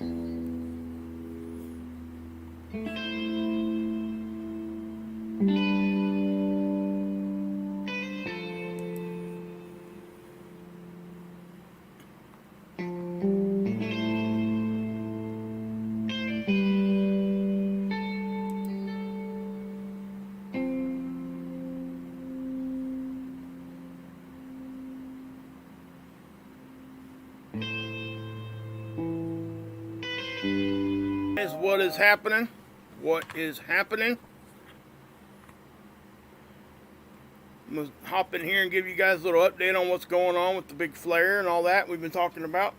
Is what is happening. What is happening? I'm going to hop in here and give you guys a little update on what's going on with the big flare and all that we've been talking about.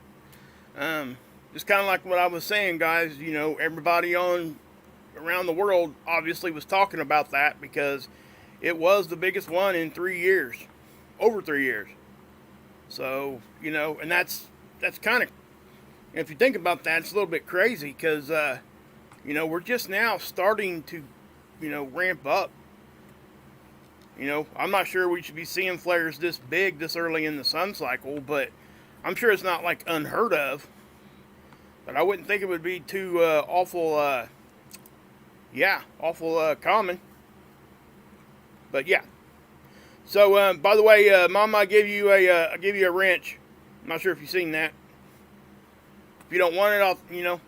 Just kind of like what I was saying, guys, you know, everybody on around the world obviously was talking about that because it was the biggest one in 3 years, over 3 years. So, you know, and that's kind of, if you think about that, it's a little bit crazy because, you know, we're just now starting to, you know, ramp up. You know, I'm not sure we should be seeing flares this big this early in the sun cycle, but I'm sure it's not like unheard of. But I wouldn't think it would be too awful common. But yeah. So by the way, Mama, I gave you a wrench. I'm not sure if you've seen that. If you don't want it,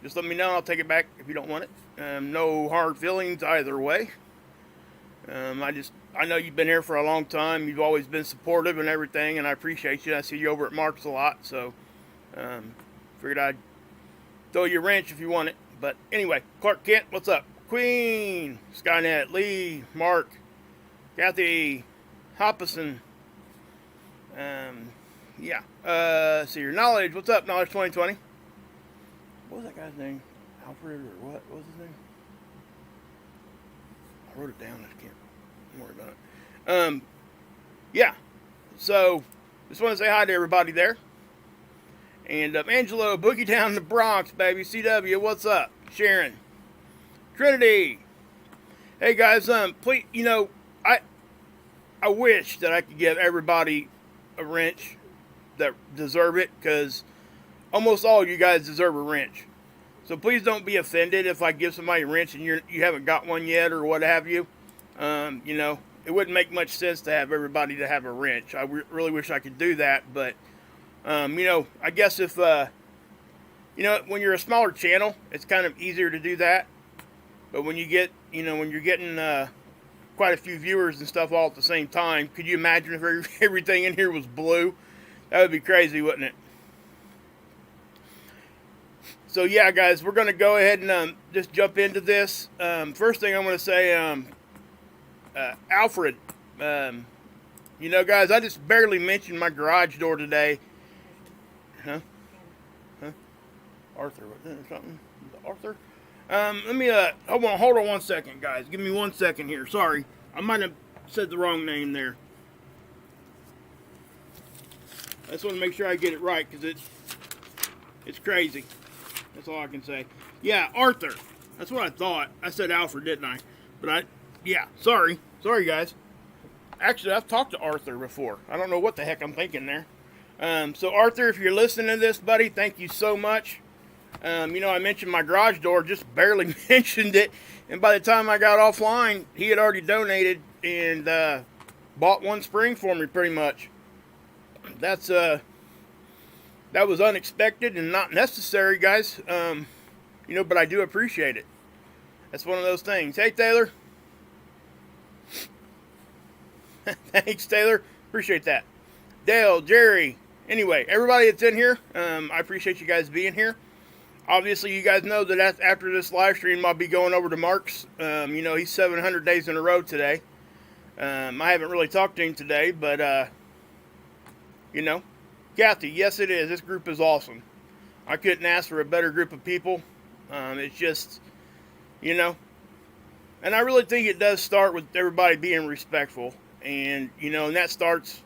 just let me know. I'll take it back if you don't want it. No hard feelings either way. I know you've been here for a long time. You've always been supportive and everything, and I appreciate you. I see you over at Mark's a lot, so figured I'd throw you a wrench if you want it. But anyway, Clark Kent, what's up? Queen, Skynet, Lee, Mark, Kathy, Hoppison. See your knowledge. What's up, Knowledge 2020? What was that guy's name? Alfred or what? What was his name? I wrote it down. I can't. Don't worry about it. Yeah. So, just want to say hi to everybody there. And Angelo, Boogie Down in the Bronx, baby. CW, what's up? Sharon, Trinity. Hey guys, please, you know, I wish that I could give everybody a wrench that deserve it, because almost all of you guys deserve a wrench. So please don't be offended if I give somebody a wrench and you haven't got one yet or what have you. You know, it wouldn't make much sense to have everybody to have a wrench. I really wish I could do that, but you know, I guess if you know, when you're a smaller channel, it's kind of easier to do that. But when you get, you know, when you're getting quite a few viewers and stuff all at the same time, could you imagine if everything in here was blue? That would be crazy, wouldn't it? So yeah, guys, we're going to go ahead and just jump into this. First thing I'm going to say, Alfred, you know, guys, I just barely mentioned my garage door today. Huh? Arthur, was it something? Arthur? Let me, hold on 1 second, guys. Give me 1 second here. Sorry. I might have said the wrong name there. I just want to make sure I get it right, because it's crazy. That's all I can say. Yeah, Arthur. That's what I thought. I said Alfred, didn't I? But yeah, sorry. Sorry, guys. Actually, I've talked to Arthur before. I don't know what the heck I'm thinking there. So, Arthur, if you're listening to this, buddy, thank you so much. You know, I mentioned my garage door, just barely mentioned it. And by the time I got offline, he had already donated and bought one spring for me, pretty much. That was unexpected and not necessary, guys. You know, but I do appreciate it. That's one of those things. Hey, Taylor. Thanks, Taylor. Appreciate that. Dale, Jerry. Anyway, everybody that's in here, I appreciate you guys being here. Obviously, you guys know that after this live stream, I'll be going over to Mark's. You know, he's 700 days in a row today. I haven't really talked to him today, but, you know. Kathy, yes it is. This group is awesome. I couldn't ask for a better group of people. It's just, you know, and I really think it does start with everybody being respectful. And, you know, and that starts,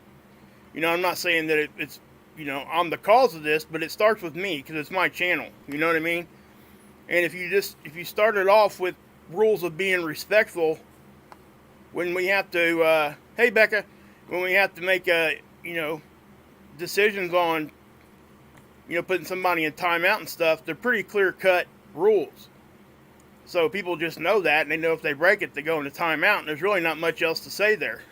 you know, I'm not saying that it's, you know, I'm the cause of this, but it starts with me because it's my channel. You know what I mean? And if you started off with rules of being respectful, when we have to, hey Becca, when we have to make you know, decisions on putting somebody in timeout and stuff, they're pretty clear-cut rules. So people just know that, and they know if they break it, they go into timeout, and there's really not much else to say there.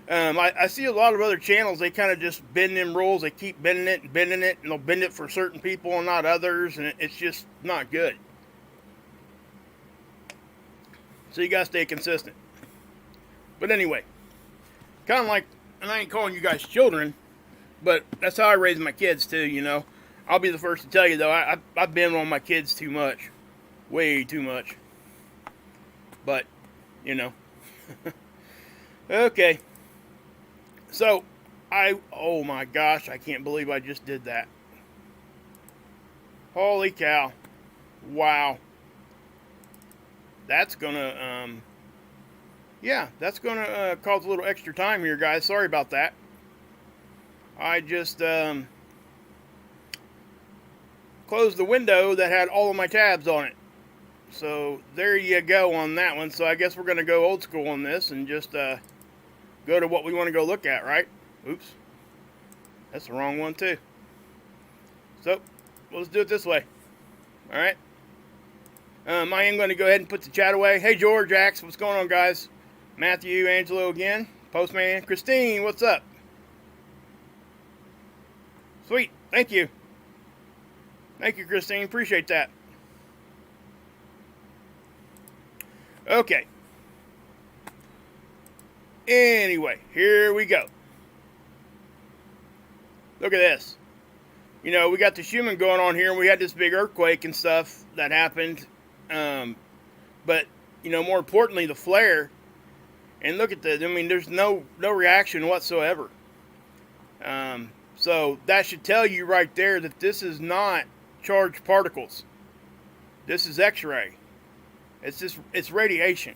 I see a lot of other channels, they kind of just bend them rules. They keep bending it, and they'll bend it for certain people and not others, and it's just not good. So you got to stay consistent. But anyway, kind of like, and I ain't calling you guys children, but that's how I raise my kids too, I'll be the first to tell you, though, I've been on my kids too much. Way too much. But, Okay. So, oh my gosh, I can't believe I just did that. Holy cow. Wow. That's gonna, that's gonna cause a little extra time here, guys. Sorry about that. I just, closed the window that had all of my tabs on it. So there you go on that one. So I guess we're going to go old school on this and just go to what we want to go look at, right? Oops. That's the wrong one too. So let's do it this way. All right. I am going to go ahead and put the chat away. Hey, George, Axe, what's going on, guys? Matthew, Angelo again. Postman. Christine, what's up? Sweet. Thank you. Thank you, Christine. Appreciate that. Okay. Anyway, here we go. Look at this. We got the Schumann going on here, and we had this big earthquake and stuff that happened. But, more importantly, the flare. And look at that. I mean, there's no reaction whatsoever. So that should tell you right there that this is not charged particles. This is X-ray. It's radiation.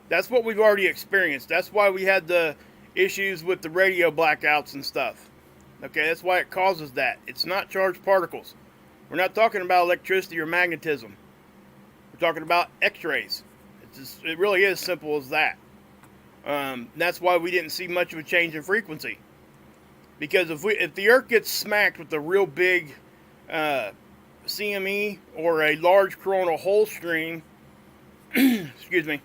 That's what we've already experienced. That's why we had the issues with the radio blackouts and stuff. Okay, that's why it causes that. It's not charged particles. We're not talking about electricity or magnetism. We're talking about X-rays. It really is simple as that. That's why we didn't see much of a change in frequency. Because if the Earth gets smacked with a real big CME or a large coronal hole stream, excuse me,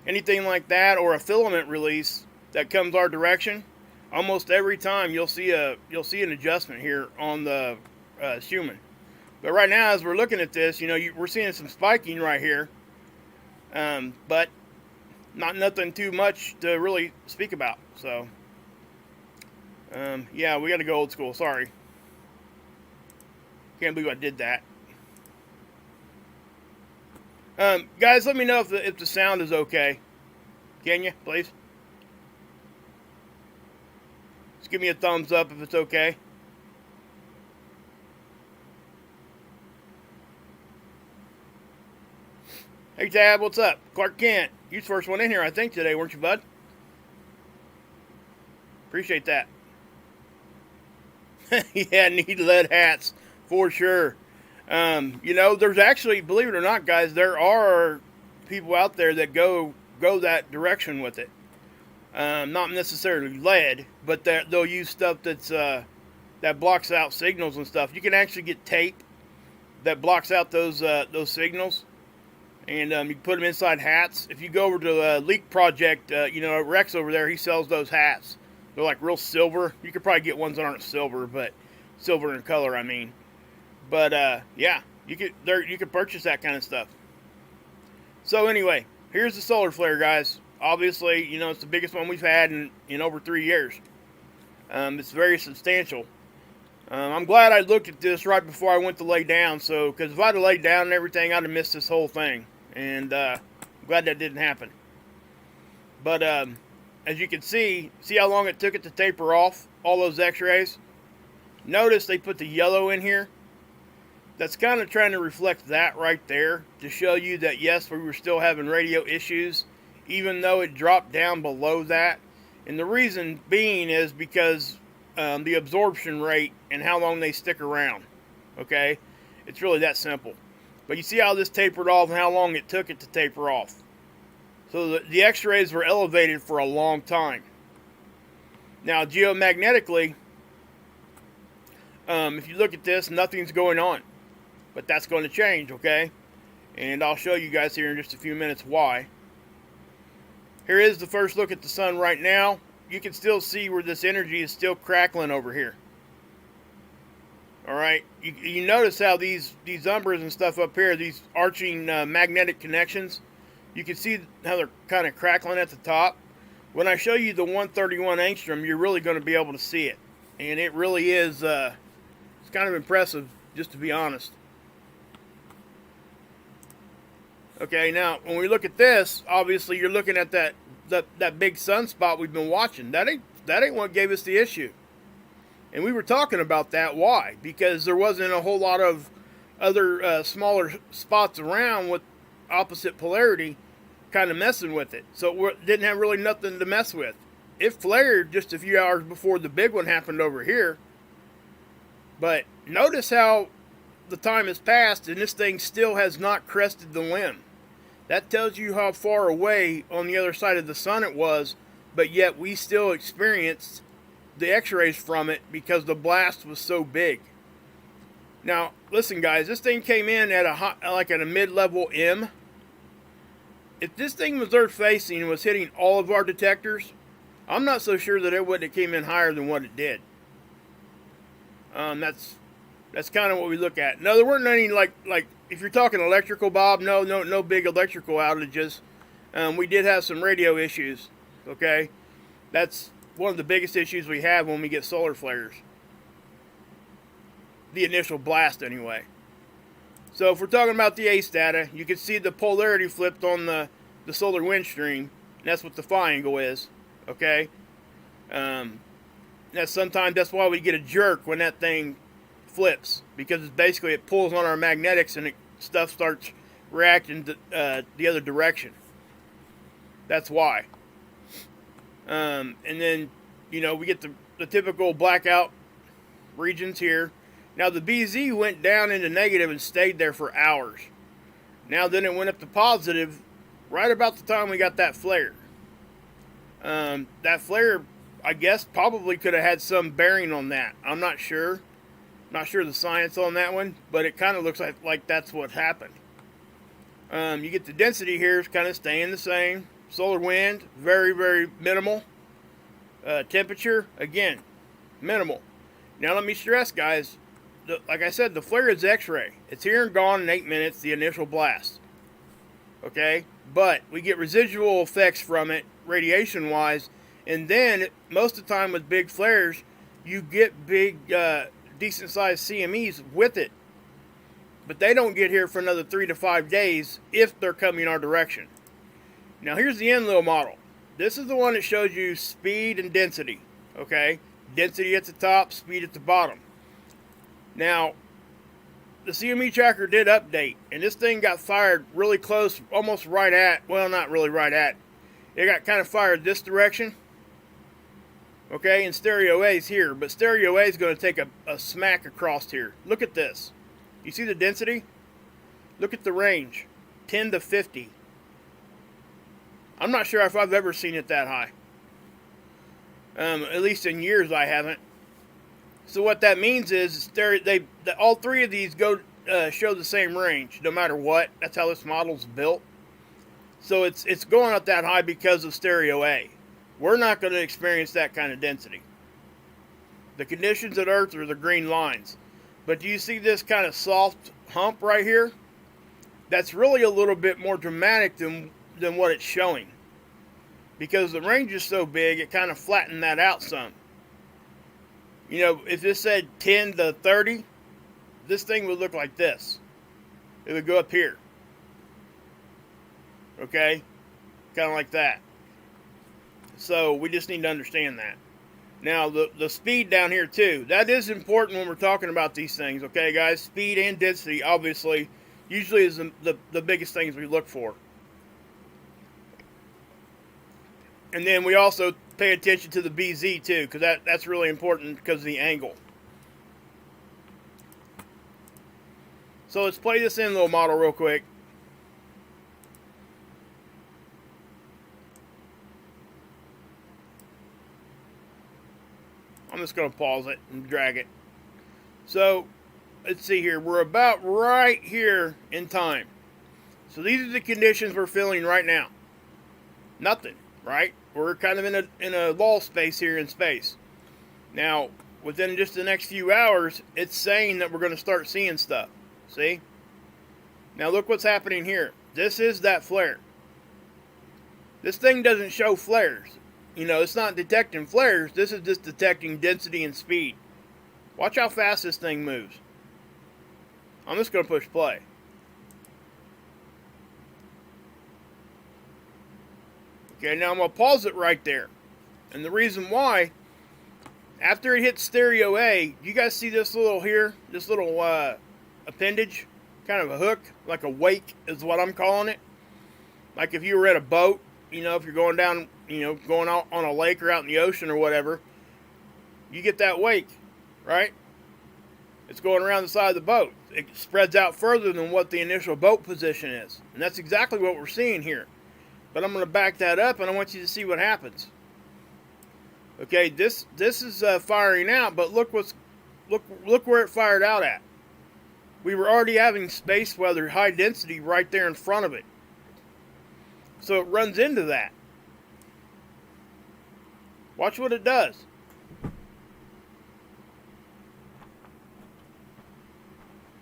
anything like that, or a filament release that comes our direction, almost every time you'll see an adjustment here on the Schumann. But right now, as we're looking at this, we're seeing some spiking right here, but nothing too much to really speak about. So, yeah, we got to go old school. Sorry, can't believe I did that. Guys, let me know if the sound is okay. Can you, please? Just give me a thumbs up if it's okay. Hey, Tab, what's up? Clark Kent, you're the first one in here, I think, today, weren't you, bud? Appreciate that. Yeah, need lead hats, for sure. There's actually, believe it or not, guys, there are people out there that go that direction with it. Not necessarily lead, but they'll use stuff that blocks out signals and stuff. You can actually get tape that blocks out those signals, and you can put them inside hats. If you go over to Leak Project, Rex over there, he sells those hats. They're like real silver. You could probably get ones that aren't silver, but silver in color, I mean. But yeah, you could purchase that kind of stuff. So anyway, here's the solar flare, guys. Obviously, it's the biggest one we've had in over 3 years. It's very substantial. I'm glad I looked at this right before I went to lay down. Because if I'd have laid down and everything, I'd have missed this whole thing. And I'm glad that didn't happen. But as you can see how long it took it to taper off all those X-rays? Notice they put the yellow in here. That's kind of trying to reflect that right there to show you that, yes, we were still having radio issues, even though it dropped down below that. And the reason being is because the absorption rate and how long they stick around. Okay? It's really that simple. But you see how this tapered off and how long it took it to taper off. So the X-rays were elevated for a long time. Now, geomagnetically, If you look at this, nothing's going on. But that's going to change, okay? And I'll show you guys here in just a few minutes why. Here is the first look at the sun right now. You can still see where this energy is still crackling over here. Alright, you notice how these umbras and stuff up here, these arching magnetic connections, you can see how they're kind of crackling at the top. When I show you the 131 angstrom, you're really going to be able to see it. And it really is, it's kind of impressive, just to be honest. Okay, now, when we look at this, obviously you're looking at that big sunspot we've been watching. That ain't what gave us the issue. And we were talking about that. Why? Because there wasn't a whole lot of other smaller spots around with opposite polarity kind of messing with it. So it didn't have really nothing to mess with. It flared just a few hours before the big one happened over here. But notice how the time has passed and this thing still has not crested the limb. That tells you how far away on the other side of the sun it was, but yet we still experienced the x-rays from it because the blast was so big. Now, listen guys, this thing came in at a mid-level M. If this thing was Earth facing and was hitting all of our detectors, I'm not so sure that it wouldn't have came in higher than what it did. That's kind of what we look at. No, there weren't any like if you're talking electrical, Bob. No big electrical outages. We did have some radio issues. Okay, that's one of the biggest issues we have when we get solar flares. The initial blast, anyway. So if we're talking about the ACE data, you can see the polarity flipped on the solar wind stream. And that's what the phi angle is. Okay. Sometimes that's why we get a jerk when that thing flips, because it's basically it pulls on our magnetics and stuff starts reacting to, the other direction. That's why. And then, you know, we get the typical blackout regions here. Now the BZ went down into negative and stayed there for hours. Now then it went up to positive right about the time we got that flare. That flare, I guess, probably could have had some bearing on that. I'm not sure. Not sure the science on that one, but it kind of looks like that's what happened. You get the density here is kind of staying the same. Solar wind, very, very minimal. Temperature, again, minimal. Now let me stress, guys, like I said, the flare is X-ray. It's here and gone in 8 minutes, the initial blast. Okay? But we get residual effects from it, radiation-wise, and then, most of the time with big flares, you get big, decent-sized CMEs with it. But they don't get here for another 3 to 5 days if they're coming our direction. Now here's the Enlil model. This is the one that shows you speed and density. Okay? Density at the top, speed at the bottom. Now, the CME tracker did update, and this thing got fired really close, almost right at, well, not really right at. It got kind of fired this direction. Okay, and stereo A is here, but stereo A is going to take a smack across here. Look at this. You see the density? Look at the range. 10 to 50. I'm not sure if I've ever seen it that high. At least in years I haven't. So what that means is all three of these show the same range, no matter what. That's how this model's built. So it's going up that high because of stereo A. We're not going to experience that kind of density. The conditions at Earth are the green lines. But do you see this kind of soft hump right here? That's really a little bit more dramatic than what it's showing. Because the range is so big, it kind of flattened that out some. You know, if this said 10 to 30, this thing would look like this. It would go up here. Okay? Kind of like that. So we just need to understand that. Now, the speed down here too. That is important when we're talking about these things. Okay, guys? Speed and density, obviously, usually is the biggest things we look for. And then we also pay attention to the BZ too, because that's really important because of the angle. So let's play this in little model real quick. I'm just going to pause it and drag it. So, let's see here. We're about right here in time. So these are the conditions we're feeling right now. Nothing, right? We're kind of in a lull space here in space. Now, within just the next few hours, it's saying that we're going to start seeing stuff. See? Now look what's happening here. This is that flare. This thing doesn't show flares. You know, it's not detecting flares. This is just detecting density and speed. Watch how fast this thing moves. I'm just going to push play. Okay, now I'm going to pause it right there. And the reason why, after it hits stereo A, you guys see this little here? This little appendage? Kind of a hook, like a wake is what I'm calling it. Like if you were at a boat, you know, if you're going down, you know, going out on a lake or out in the ocean or whatever, you get that wake, right? It's going around the side of the boat. It spreads out further than what the initial boat position is. And that's exactly what we're seeing here. But I'm going to back that up, and I want you to see what happens. Okay, this is firing out, but look where it fired out at. We were already having space weather, high density, right there in front of it. So it runs into that. Watch what it does.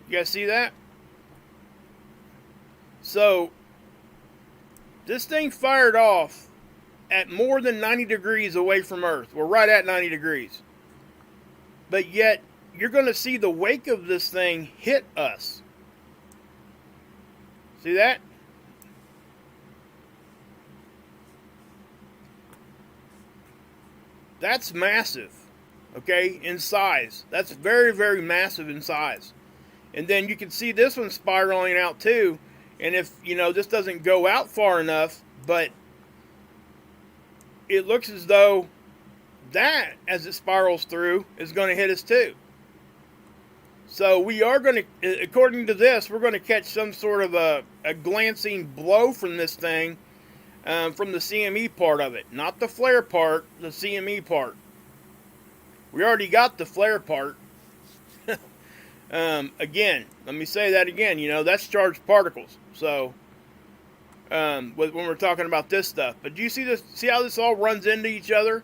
You guys see that? So this thing fired off at more than 90 degrees away from Earth. We're right at 90 degrees. But yet, you're going to see the wake of this thing hit us. See that? That's massive, okay, in size. That's very, very massive in size. And then you can see this one spiraling out too. And if, you know, this doesn't go out far enough, but it looks as though that, as it spirals through, is going to hit us too. So we are going to, according to this, we're going to catch some sort of a glancing blow from this thing, from the CME part of it. Not the flare part, the CME part. We already got the flare part. Again, let me say that again, you know, that's charged particles. So, when we're talking about this stuff. But do you see this? See how this all runs into each other?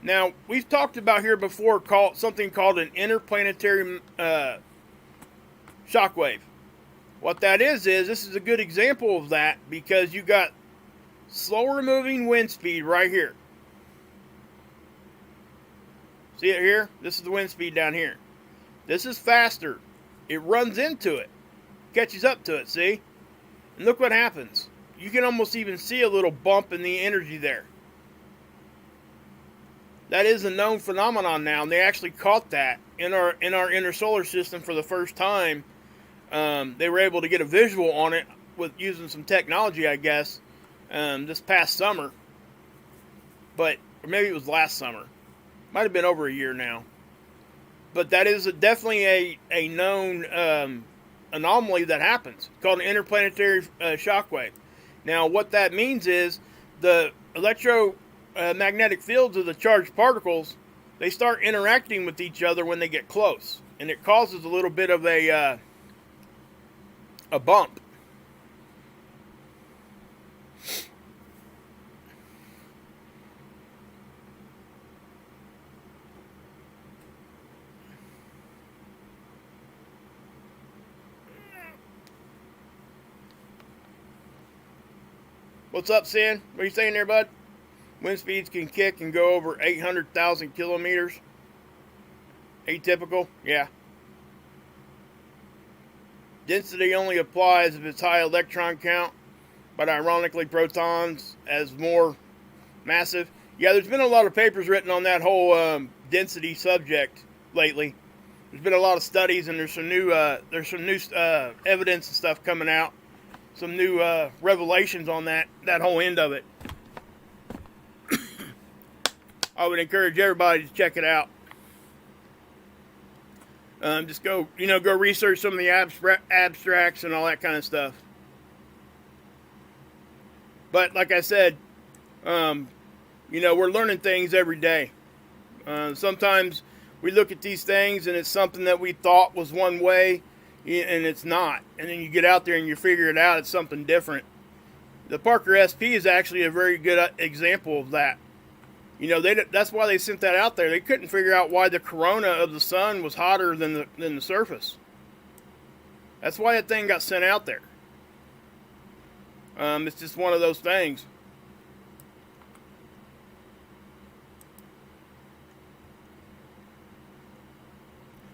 Now, we've talked about here before something called an interplanetary shockwave. What that is this is a good example of that, because you got slower moving wind speed right here. See it here? This is the wind speed down here. This is faster. It runs into it. Catches up to it, see? And look what happens. You can almost even see a little bump in the energy there. That is a known phenomenon now, and they actually caught that in our inner solar system for the first time. They were able to get a visual on it with using some technology, I guess, this past summer. Or maybe it was last summer. Might have been over a year now. But that is definitely a known anomaly that happens, called an interplanetary shockwave. Now, what that means is the electromagnetic fields of the charged particles, they start interacting with each other when they get close, and it causes a little bit of a bump. What's up, Sin? What are you saying there, bud? Wind speeds can kick and go over 800,000 kilometers. Atypical? Yeah. Density only applies if it's high electron count, but ironically protons as more massive. Yeah, there's been a lot of papers written on that whole density subject lately. There's been a lot of studies, and there's some new evidence and stuff coming out. Some new revelations on that whole end of it. I would encourage everybody to check it out. Just go research some of the abstracts and all that kind of stuff. But like I said, we're learning things every day. Sometimes we look at these things and it's something that we thought was one way, and it's not. And then you get out there and you figure it out, it's something different. The Parker SP is actually a very good example of that. You know, that's why they sent that out there. They couldn't figure out why the corona of the sun was hotter than the surface. That's why that thing got sent out there. It's just one of those things.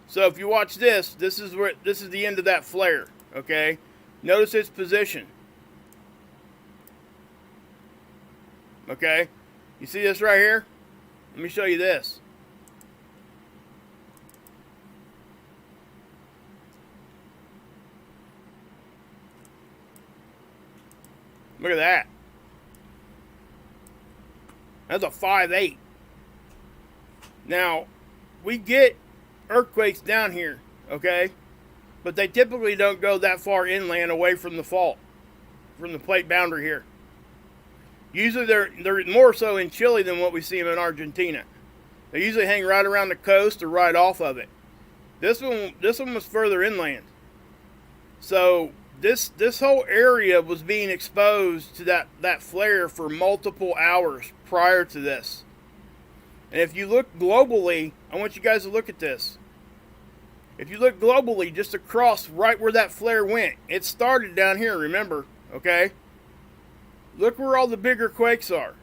So if you watch this, this is the end of that flare. Okay, notice its position. Okay, you see this right here? Let me show you this. Look at that. That's a 5.8. Now, we get earthquakes down here, okay? But they typically don't go that far inland away from the fault, from the plate boundary here. Usually they're more so in Chile than what we see them in Argentina. They usually hang right around the coast or right off of it. This one was further inland. So this whole area was being exposed to that flare for multiple hours prior to this. And if you look globally, I want you guys to look at this. If you look globally, just across right where that flare went, it started down here, remember, okay? Look where all the bigger quakes are.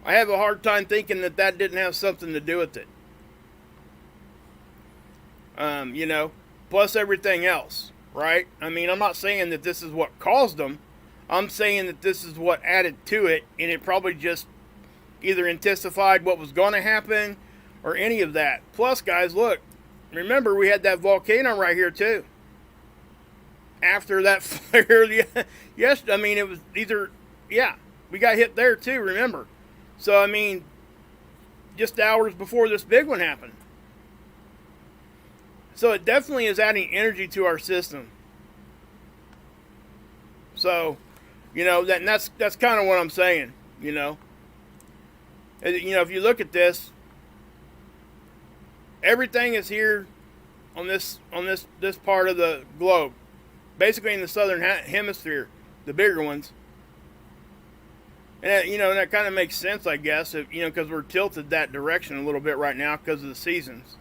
I have a hard time thinking that didn't have something to do with it. You know, plus everything else, right? I mean, I'm not saying that this is what caused them. I'm saying that this is what added to it, and it probably just either intensified what was going to happen or any of that. Plus, guys, look, remember we had that volcano right here too. After that flare, yes, I mean, it was either, yeah, we got hit there too, remember. So, I mean, just hours before this big one happened. So it definitely is adding energy to our system. So, you know, that's kind of what I'm saying, you know. You know, if you look at this, everything is here on this part of the globe. Basically in the southern hemisphere, the bigger ones. And that, you know, that kind of makes sense, I guess, if, you know, because we're tilted that direction a little bit right now because of the seasons.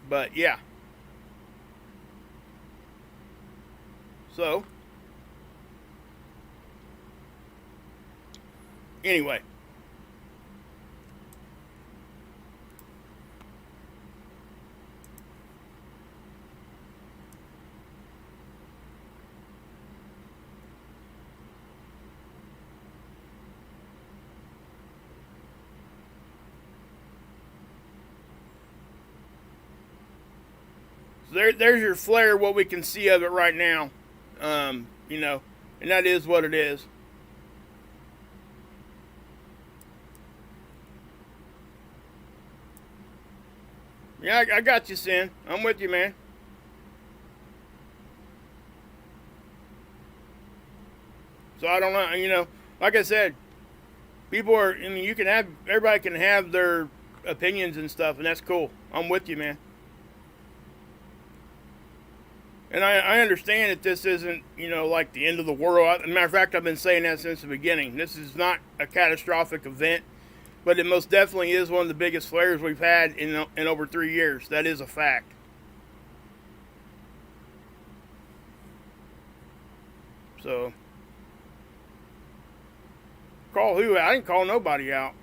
But yeah. So, anyway. So there's your flare, what we can see of it right now. You know, and that is what it is. Yeah, I got you, Sin. I'm with you, man. So I don't know, you know, like I said, people are, I mean, everybody can have their opinions and stuff, and that's cool. I'm with you, man. And I understand that this isn't, you know, like the end of the world. As a matter of fact, I've been saying that since the beginning. This is not a catastrophic event, but it most definitely is one of the biggest flares we've had in over 3 years. That is a fact. So, call who out? I didn't call nobody out.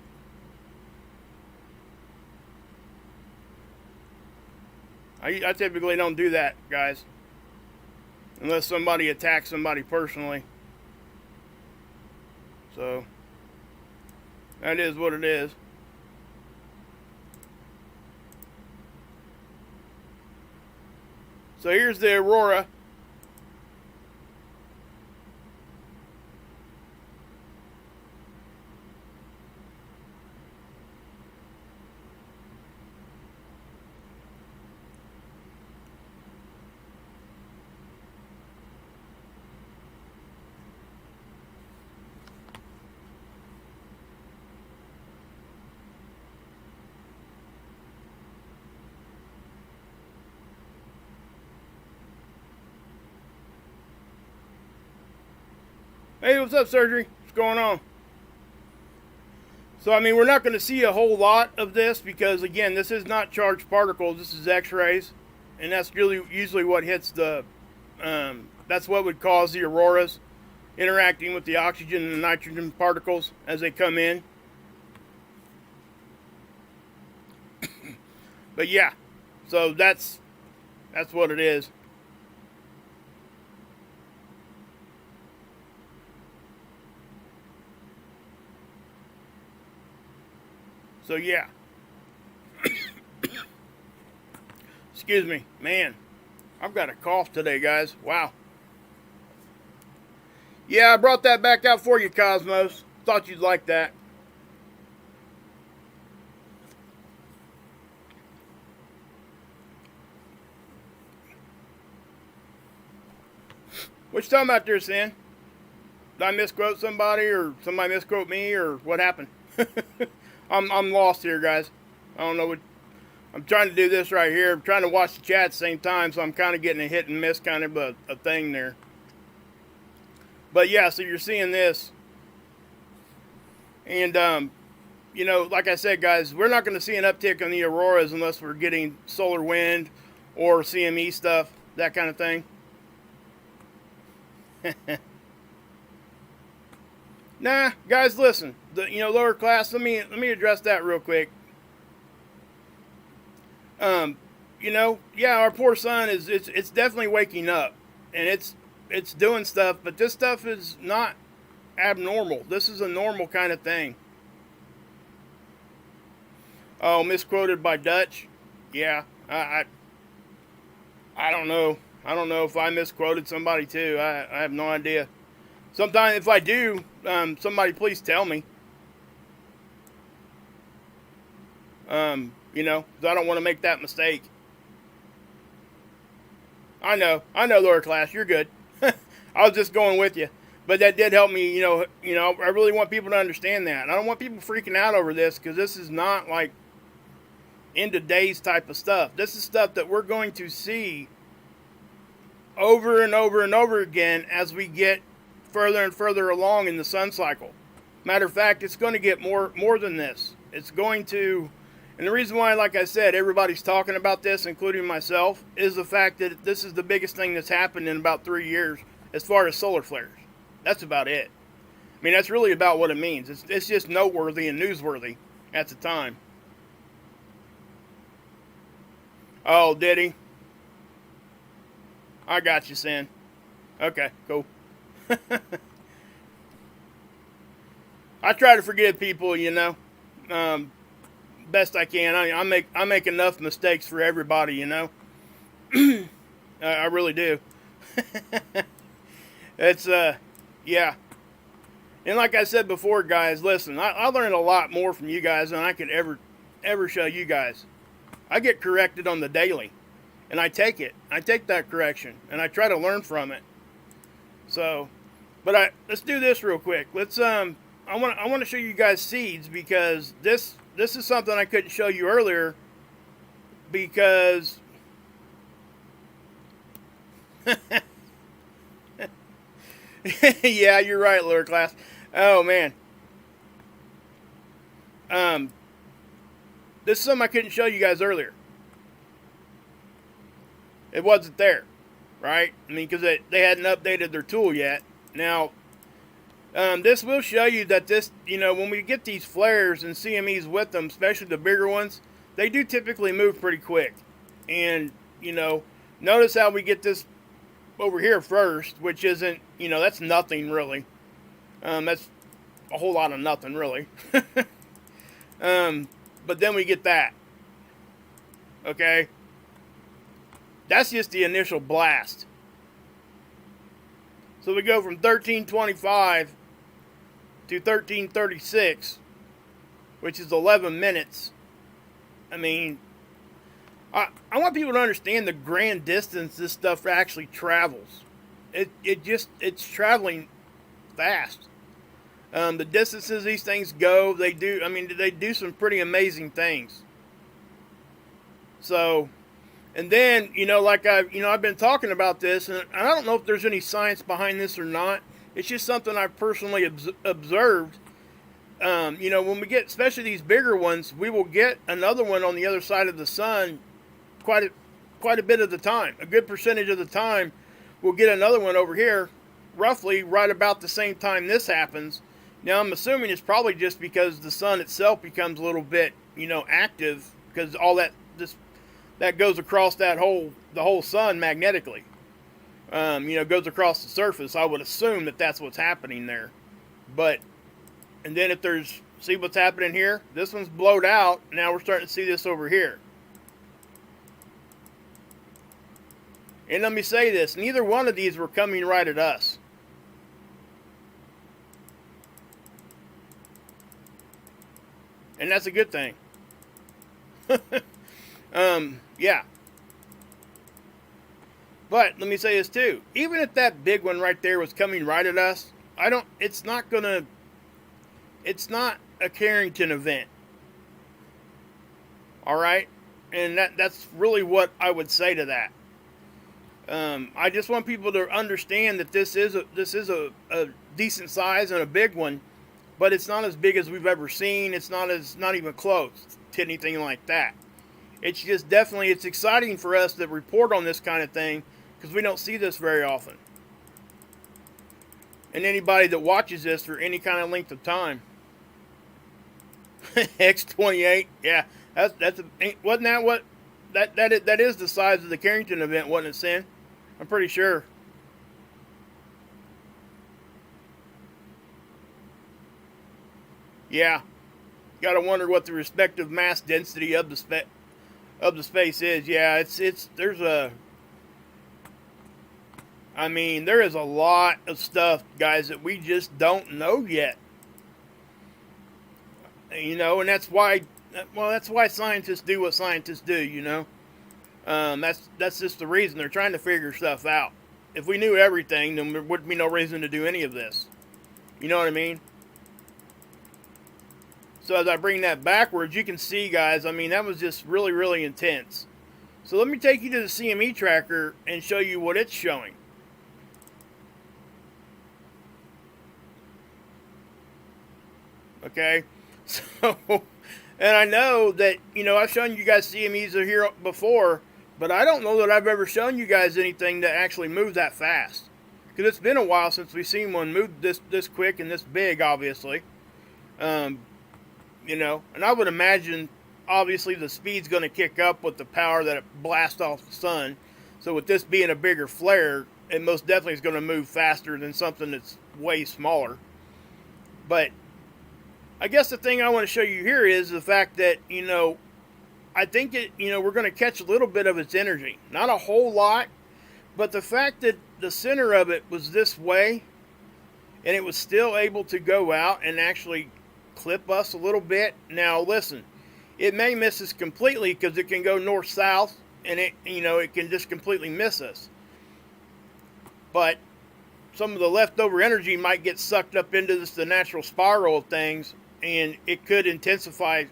I typically don't do that, guys. Unless somebody attacks somebody personally. So, that is what it is. So here's the aurora. Hey, what's up, Surgery? What's going on? So, I mean, we're not going to see a whole lot of this because, again, this is not charged particles. This is X-rays, and that's really usually what hits the. That's what would cause the auroras interacting with the oxygen and the nitrogen particles as they come in. But yeah, so that's what it is. So yeah. Excuse me, man. I've got a cough today, guys. Wow. Yeah, I brought that back out for you, Cosmos. Thought you'd like that. What you talking about there, Sin? Did I misquote somebody, or somebody misquote me, or what happened? I'm lost here, guys. I don't know what. I'm trying to do this right here. I'm trying to watch the chat at the same time, so I'm kind of getting a hit and miss kind of a thing there. But yeah, so you're seeing this. And, you know, like I said, guys, we're not going to see an uptick on the auroras unless we're getting solar wind or CME stuff, that kind of thing. Nah, guys, listen. You know, lower class. Let me address that real quick. You know, yeah, our poor sun it's definitely waking up, and it's doing stuff, but this stuff is not abnormal. This is a normal kind of thing. Oh, misquoted by Dutch. Yeah, I don't know. I don't know if I misquoted somebody too. I have no idea. Sometimes if I do, somebody please tell me. You know, because I don't want to make that mistake. I know, lower class, you're good. I was just going with you, but that did help me. You know, I really want people to understand that. I don't want people freaking out over this because this is not like end of days type of stuff. This is stuff that we're going to see over and over and over again as we get further and further along in the sun cycle. Matter of fact, it's going to get more than this. It's going to. And the reason why, like I said, everybody's talking about this, including myself, is the fact that this is the biggest thing that's happened in about 3 years as far as solar flares. That's about it. I mean, that's really about what it means. It's just noteworthy and newsworthy at the time. Oh, did he? I got you, Sin. Okay, cool. I try to forgive people, you know. Best I can. I make enough mistakes for everybody, you know. I really do. It's yeah. And like I said before, guys, listen, I learned a lot more from you guys than I could ever show you guys. I get corrected on the daily, and I take it. I take that correction, and I try to learn from it. So, but let's do this real quick. Let's I want to show you guys seeds because this is something I couldn't show you earlier because yeah, you're right, lower class. Oh man. This is something I couldn't show you guys earlier. It wasn't there, right? I mean, because they hadn't updated their tool yet. Now, this will show you that this, you know, when we get these flares and CMEs with them, especially the bigger ones, they do typically move pretty quick. And, you know, notice how we get this over here first, which isn't, you know, that's nothing really. That's a whole lot of nothing really. But then we get that. Okay? That's just the initial blast. So we go from 1325 to 1336, which is 11 minutes. I mean, I want people to understand the grand distance this stuff actually travels. It's traveling fast. The distances these things go, they do some pretty amazing things. So, and then, you know, like I've been talking about this, and I don't know if there's any science behind this or not. It's just something I've personally observed. When we get, especially these bigger ones, we will get another one on the other side of the sun quite a bit of the time. A good percentage of the time, we'll get another one over here, roughly right about the same time this happens. Now, I'm assuming it's probably just because the sun itself becomes a little bit, active, because all that goes across the whole sun magnetically. Goes across the surface. I would assume that that's what's happening there. And then see what's happening here? This one's blowed out. Now we're starting to see this over here. And let me say this, neither one of these were coming right at us. And that's a good thing. Yeah. But let me say this too. Even if that big one right there was coming right at us, it's not a Carrington event. Alright? And that's really what I would say to that. I just want people to understand that this is a decent size and a big one, but it's not as big as we've ever seen. It's not even close to anything like that. It's just definitely, it's exciting for us to report on this kind of thing because we don't see this very often. And anybody that watches this for any kind of length of time. X28, yeah, wasn't that what that is the size of the Carrington event, wasn't it, Sin? I'm pretty sure. Yeah, gotta wonder what the respective mass density of the space is. Yeah, there is a lot of stuff, guys, that we just don't know yet. And that's why scientists do what scientists do, That's just the reason. They're trying to figure stuff out. If we knew everything, then there wouldn't be no reason to do any of this. You know what I mean? So as I bring that backwards, you can see, guys, that was just really, really intense. So let me take you to the CME tracker and show you what it's showing. Okay? So, and I know that, I've shown you guys CMEs here before, but I don't know that I've ever shown you guys anything that actually moves that fast. Because it's been a while since we've seen one move this quick and this big, obviously. And I would imagine, obviously, the speed's going to kick up with the power that it blasts off the sun. So with this being a bigger flare, it most definitely is going to move faster than something that's way smaller. But I guess the thing I want to show you here is the fact that, I think that, we're going to catch a little bit of its energy. Not a whole lot, but the fact that the center of it was this way, and it was still able to go out and actually clip us a little bit. Now, listen, it may miss us completely because it can go north-south, and it can just completely miss us. But some of the leftover energy might get sucked up into the natural spiral of things, and it could intensify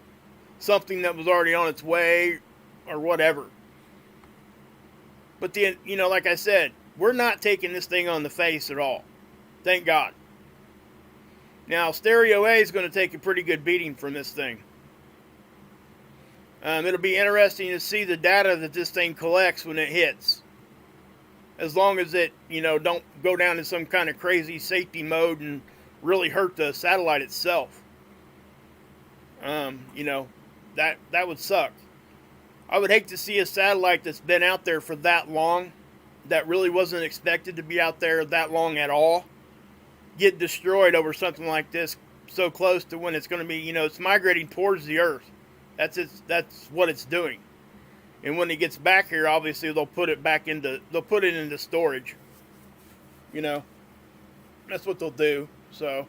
something that was already on its way or whatever. But then, like I said, we're not taking this thing on the face at all. Thank God. Now, Stereo A is going to take a pretty good beating from this thing. It'll be interesting to see the data that this thing collects when it hits. As long as it, don't go down in some kind of crazy safety mode and really hurt the satellite itself. That would suck. I would hate to see a satellite that's been out there for that long, that really wasn't expected to be out there that long at all, get destroyed over something like this so close to when it's going to be, it's migrating towards the Earth. That's what it's doing. And when it gets back here, obviously they'll put it into storage. That's what they'll do. So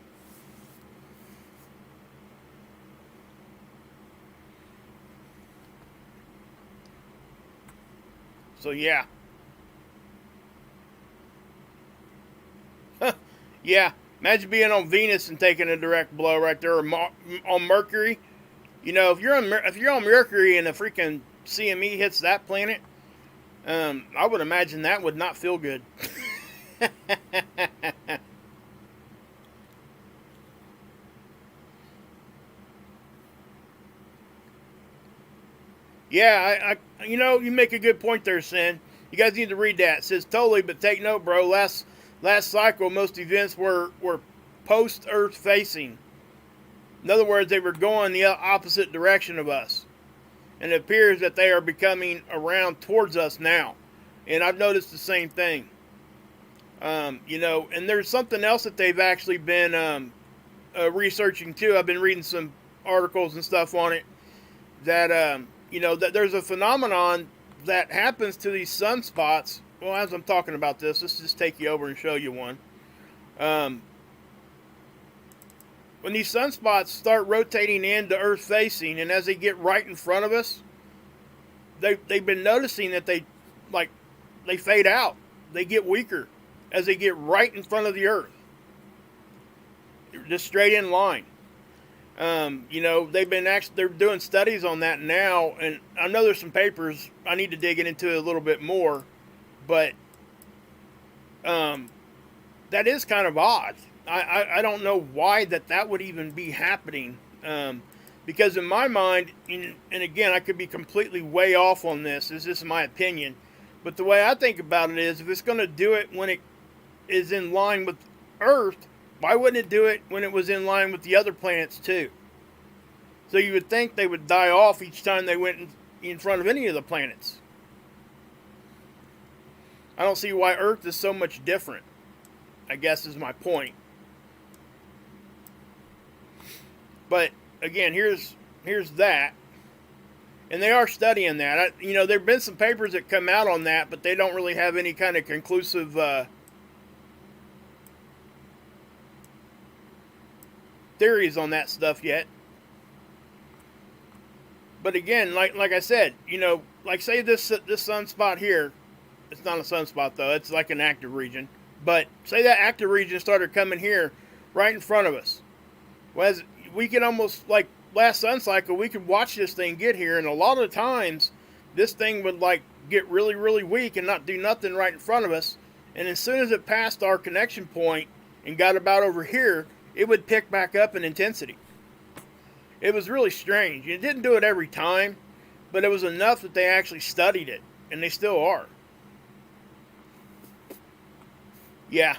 yeah. Yeah. Imagine being on Venus and taking a direct blow right there, or on Mercury. If you're on Mercury and a freaking CME hits that planet, I would imagine that would not feel good. Yeah, you make a good point there, Sin. You guys need to read that. It says totally, but take note, bro. Last cycle, most events were post Earth facing. In other words, they were going the opposite direction of us, and it appears that they are becoming around towards us now. And I've noticed the same thing. And there's something else that they've actually been researching too. I've been reading some articles and stuff on it. That that there's a phenomenon that happens to these sunspots. Well, as I'm talking about this, let's just take you over and show you one. When these sunspots start rotating into Earth facing, and as they get right in front of us, they've been noticing that they fade out. They get weaker as they get right in front of the Earth, just straight in line. They're doing studies on that now, and I know there's some papers I need to dig into it a little bit more, but that is kind of odd. I don't know why that would even be happening, because in my mind, and again, I could be completely way off on this. This is my opinion, but the way I think about it is, if it's going to do it when it is in line with Earth, why wouldn't it do it when it was in line with the other planets too? So you would think they would die off each time they went in front of any of the planets. I don't see why Earth is so much different, I guess is my point. But again, here's that. And they are studying that. There have been some papers that come out on that, but they don't really have any kind of conclusive theories on that stuff yet. But again, like I said, say this sunspot here, it's not a sunspot though, it's like an active region. But say that active region started coming here, right in front of us. Well, we can almost, like last sun cycle, we could watch this thing get here, and a lot of times, this thing would get really, really weak and not do nothing right in front of us. And as soon as it passed our connection point and got about over here, it would pick back up in intensity. It was really strange. It didn't do it every time, but it was enough that they actually studied it, and they still are. Yeah,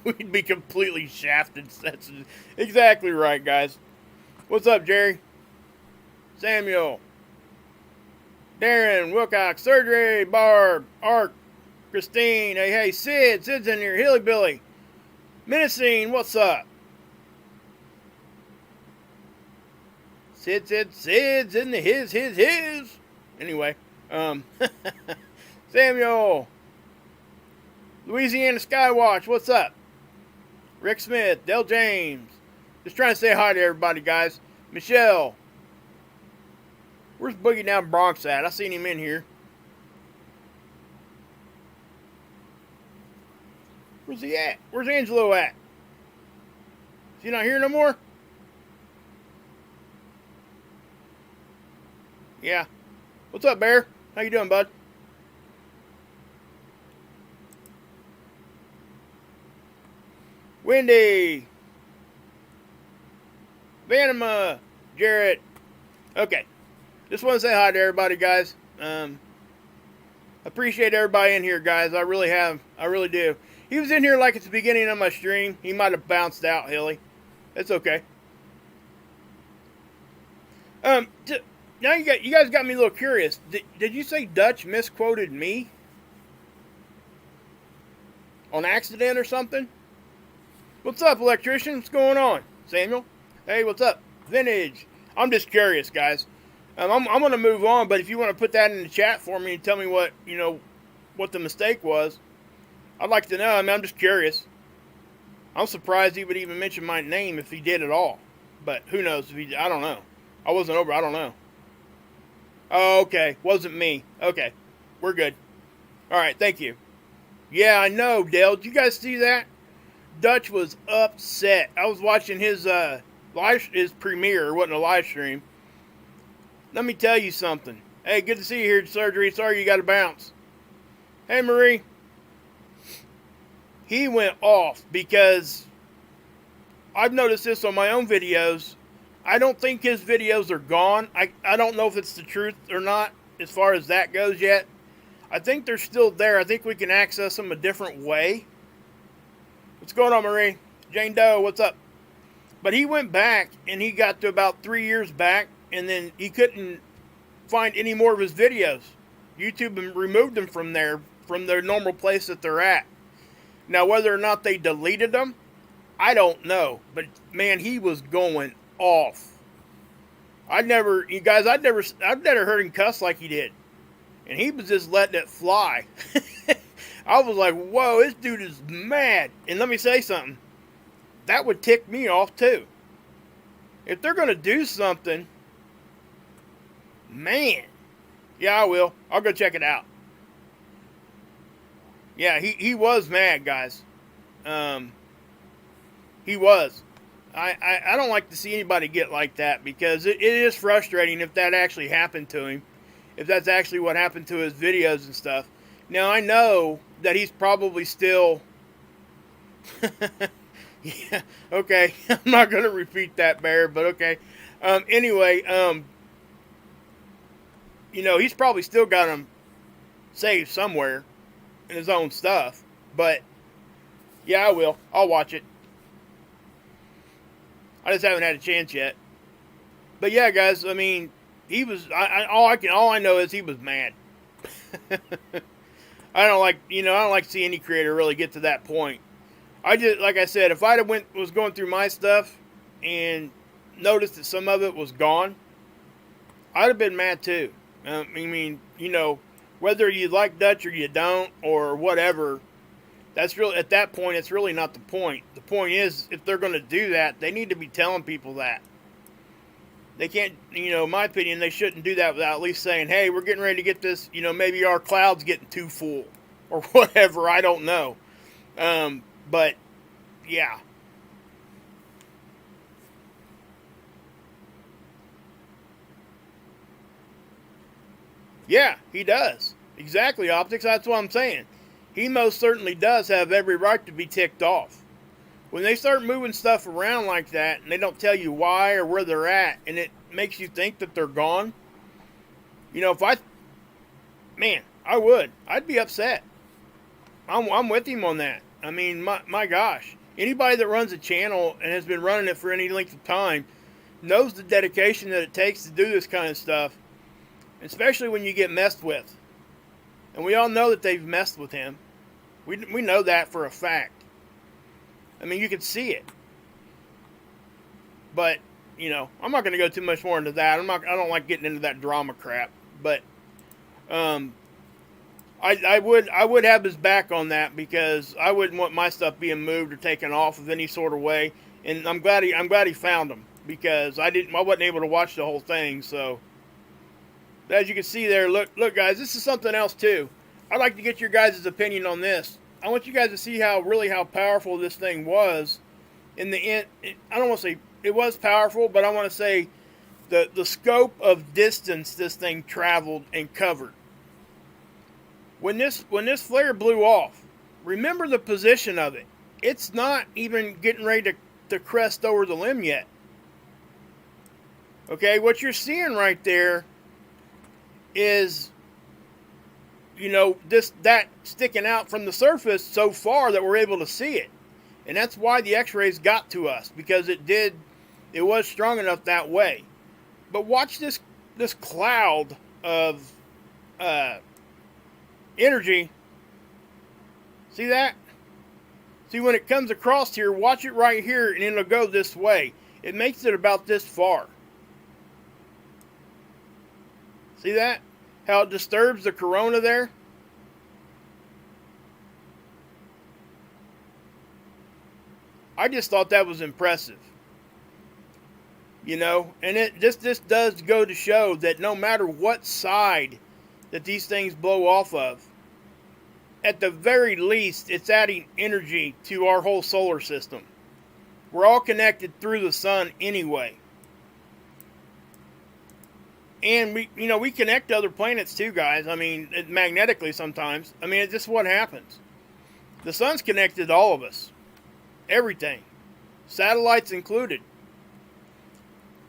we'd be completely shafted. That's exactly right, guys. What's up, Jerry? Samuel, Darren, Wilcox, Surgery, Barb, Art, Christine. Hey, Sid's in here. Hillybilly, Menacing, what's up? Sid's in the his. Anyway, Samuel, Louisiana Skywatch, what's up? Rick Smith, Del James. Just trying to say hi to everybody, guys. Michelle. Where's Boogie Down Bronx at? I seen him in here. Where's he at? Where's Angelo at? Is he not here no more? Yeah. What's up, Bear? How you doing, bud? Wendy. Vanima. Jarrett. Okay. Just want to say hi to everybody, guys. Appreciate everybody in here, guys. I really have. I really do. He was in here like at the beginning of my stream. He might have bounced out, Hilly. It's okay. Now you guys got me a little curious. Did you say Dutch misquoted me? On accident or something? What's up, electrician? What's going on? Samuel? Hey, what's up? Vintage. I'm just curious, guys. I'm going to move on, but if you want to put that in the chat for me and tell me what the mistake was, I'd like to know. I mean, I'm just curious. I'm surprised he would even mention my name if he did at all. But who knows if he, I don't know. I wasn't over, I don't know. Oh, okay. Wasn't me. Okay. We're good. Alright, thank you. Yeah, I know, Dale. Did you guys see that? Dutch was upset. I was watching his his premiere. It wasn't a live stream. Let me tell you something. Hey, good to see you here at surgery. Sorry you got to bounce. Hey, Marie. He went off because I've noticed this on my own videos. I don't think his videos are gone. I don't know if it's the truth or not. as far as that goes yet. I think they're still there. I think we can access them a different way. What's going on, Marie? Jane Doe, what's up? But he went back, and he got to about 3 years back, and then he couldn't find any more of his videos. YouTube removed them from there, from their normal place that they're at. Now, whether or not they deleted them, I don't know. But, man, he was going off. I've never heard him cuss like he did. And he was just letting it fly. I was like, whoa, this dude is mad. And let me say something. That would tick me off too. If they're going to do something, man. Yeah, I will. I'll go check it out. Yeah, he was mad, guys. He was. I don't like to see anybody get like that, because it is frustrating if that actually happened to him. If that's actually what happened to his videos and stuff. Now, I know that he's probably still... yeah, okay. I'm not going to repeat that, Bear, but okay. Anyway, you know, he's probably still got them saved somewhere in his own stuff. But, yeah, I will. I'll watch it. I just haven't had a chance yet. But, yeah, guys, I mean... He was. All I know is he was mad. I don't like to see any creator really get to that point. Like I said, if I was going through my stuff and noticed that some of it was gone, I'd have been mad too. I mean, you know, whether you like Dutch or you don't or whatever, that's really, at that point, it's really not the point. The point is, if they're going to do that, they need to be telling people that. They can't, you know, in my opinion, they shouldn't do that without at least saying, hey, we're getting ready to get this, you know, maybe our cloud's getting too full or whatever. I don't know. But, yeah. Yeah, he does. Exactly, Optics. That's what I'm saying. He most certainly does have every right to be ticked off. When they start moving stuff around like that, and they don't tell you why or where they're at, and it makes you think that they're gone, you know, I'd be upset. I'm with him on that. I mean, my gosh. Anybody that runs a channel and has been running it for any length of time knows the dedication that it takes to do this kind of stuff, especially when you get messed with. And we all know that they've messed with him. We know that for a fact. I mean, you can see it. But, you know, I'm not going to go too much more into that. I don't like getting into that drama crap. But I would have his back on that, because I wouldn't want my stuff being moved or taken off of any sort of way. And I'm glad he found them, because I wasn't able to watch the whole thing. So, as you can see there, look guys, this is something else too. I'd like to get your guys' opinion on this. I want you guys to see how powerful this thing was. In the end, I don't want to say it was powerful, but I want to say the scope of distance this thing traveled and covered. When this flare blew off, remember the position of it. It's not even getting ready to crest over the limb yet. Okay, what you're seeing right there is, you know, that sticking out from the surface so far that we're able to see it. And that's why the x-rays got to us, because it was strong enough that way. But watch this cloud of energy. See that? See, when it comes across here, watch it right here, and it'll go this way. It makes it about this far. See that? How it disturbs the corona there? I just thought that was impressive. You know, and this does go to show that no matter what side that these things blow off of, at the very least, it's adding energy to our whole solar system. We're all connected through the sun anyway. And we connect to other planets too, guys. I mean, magnetically sometimes. I mean, it's just what happens. The sun's connected to all of us. Everything. Satellites included.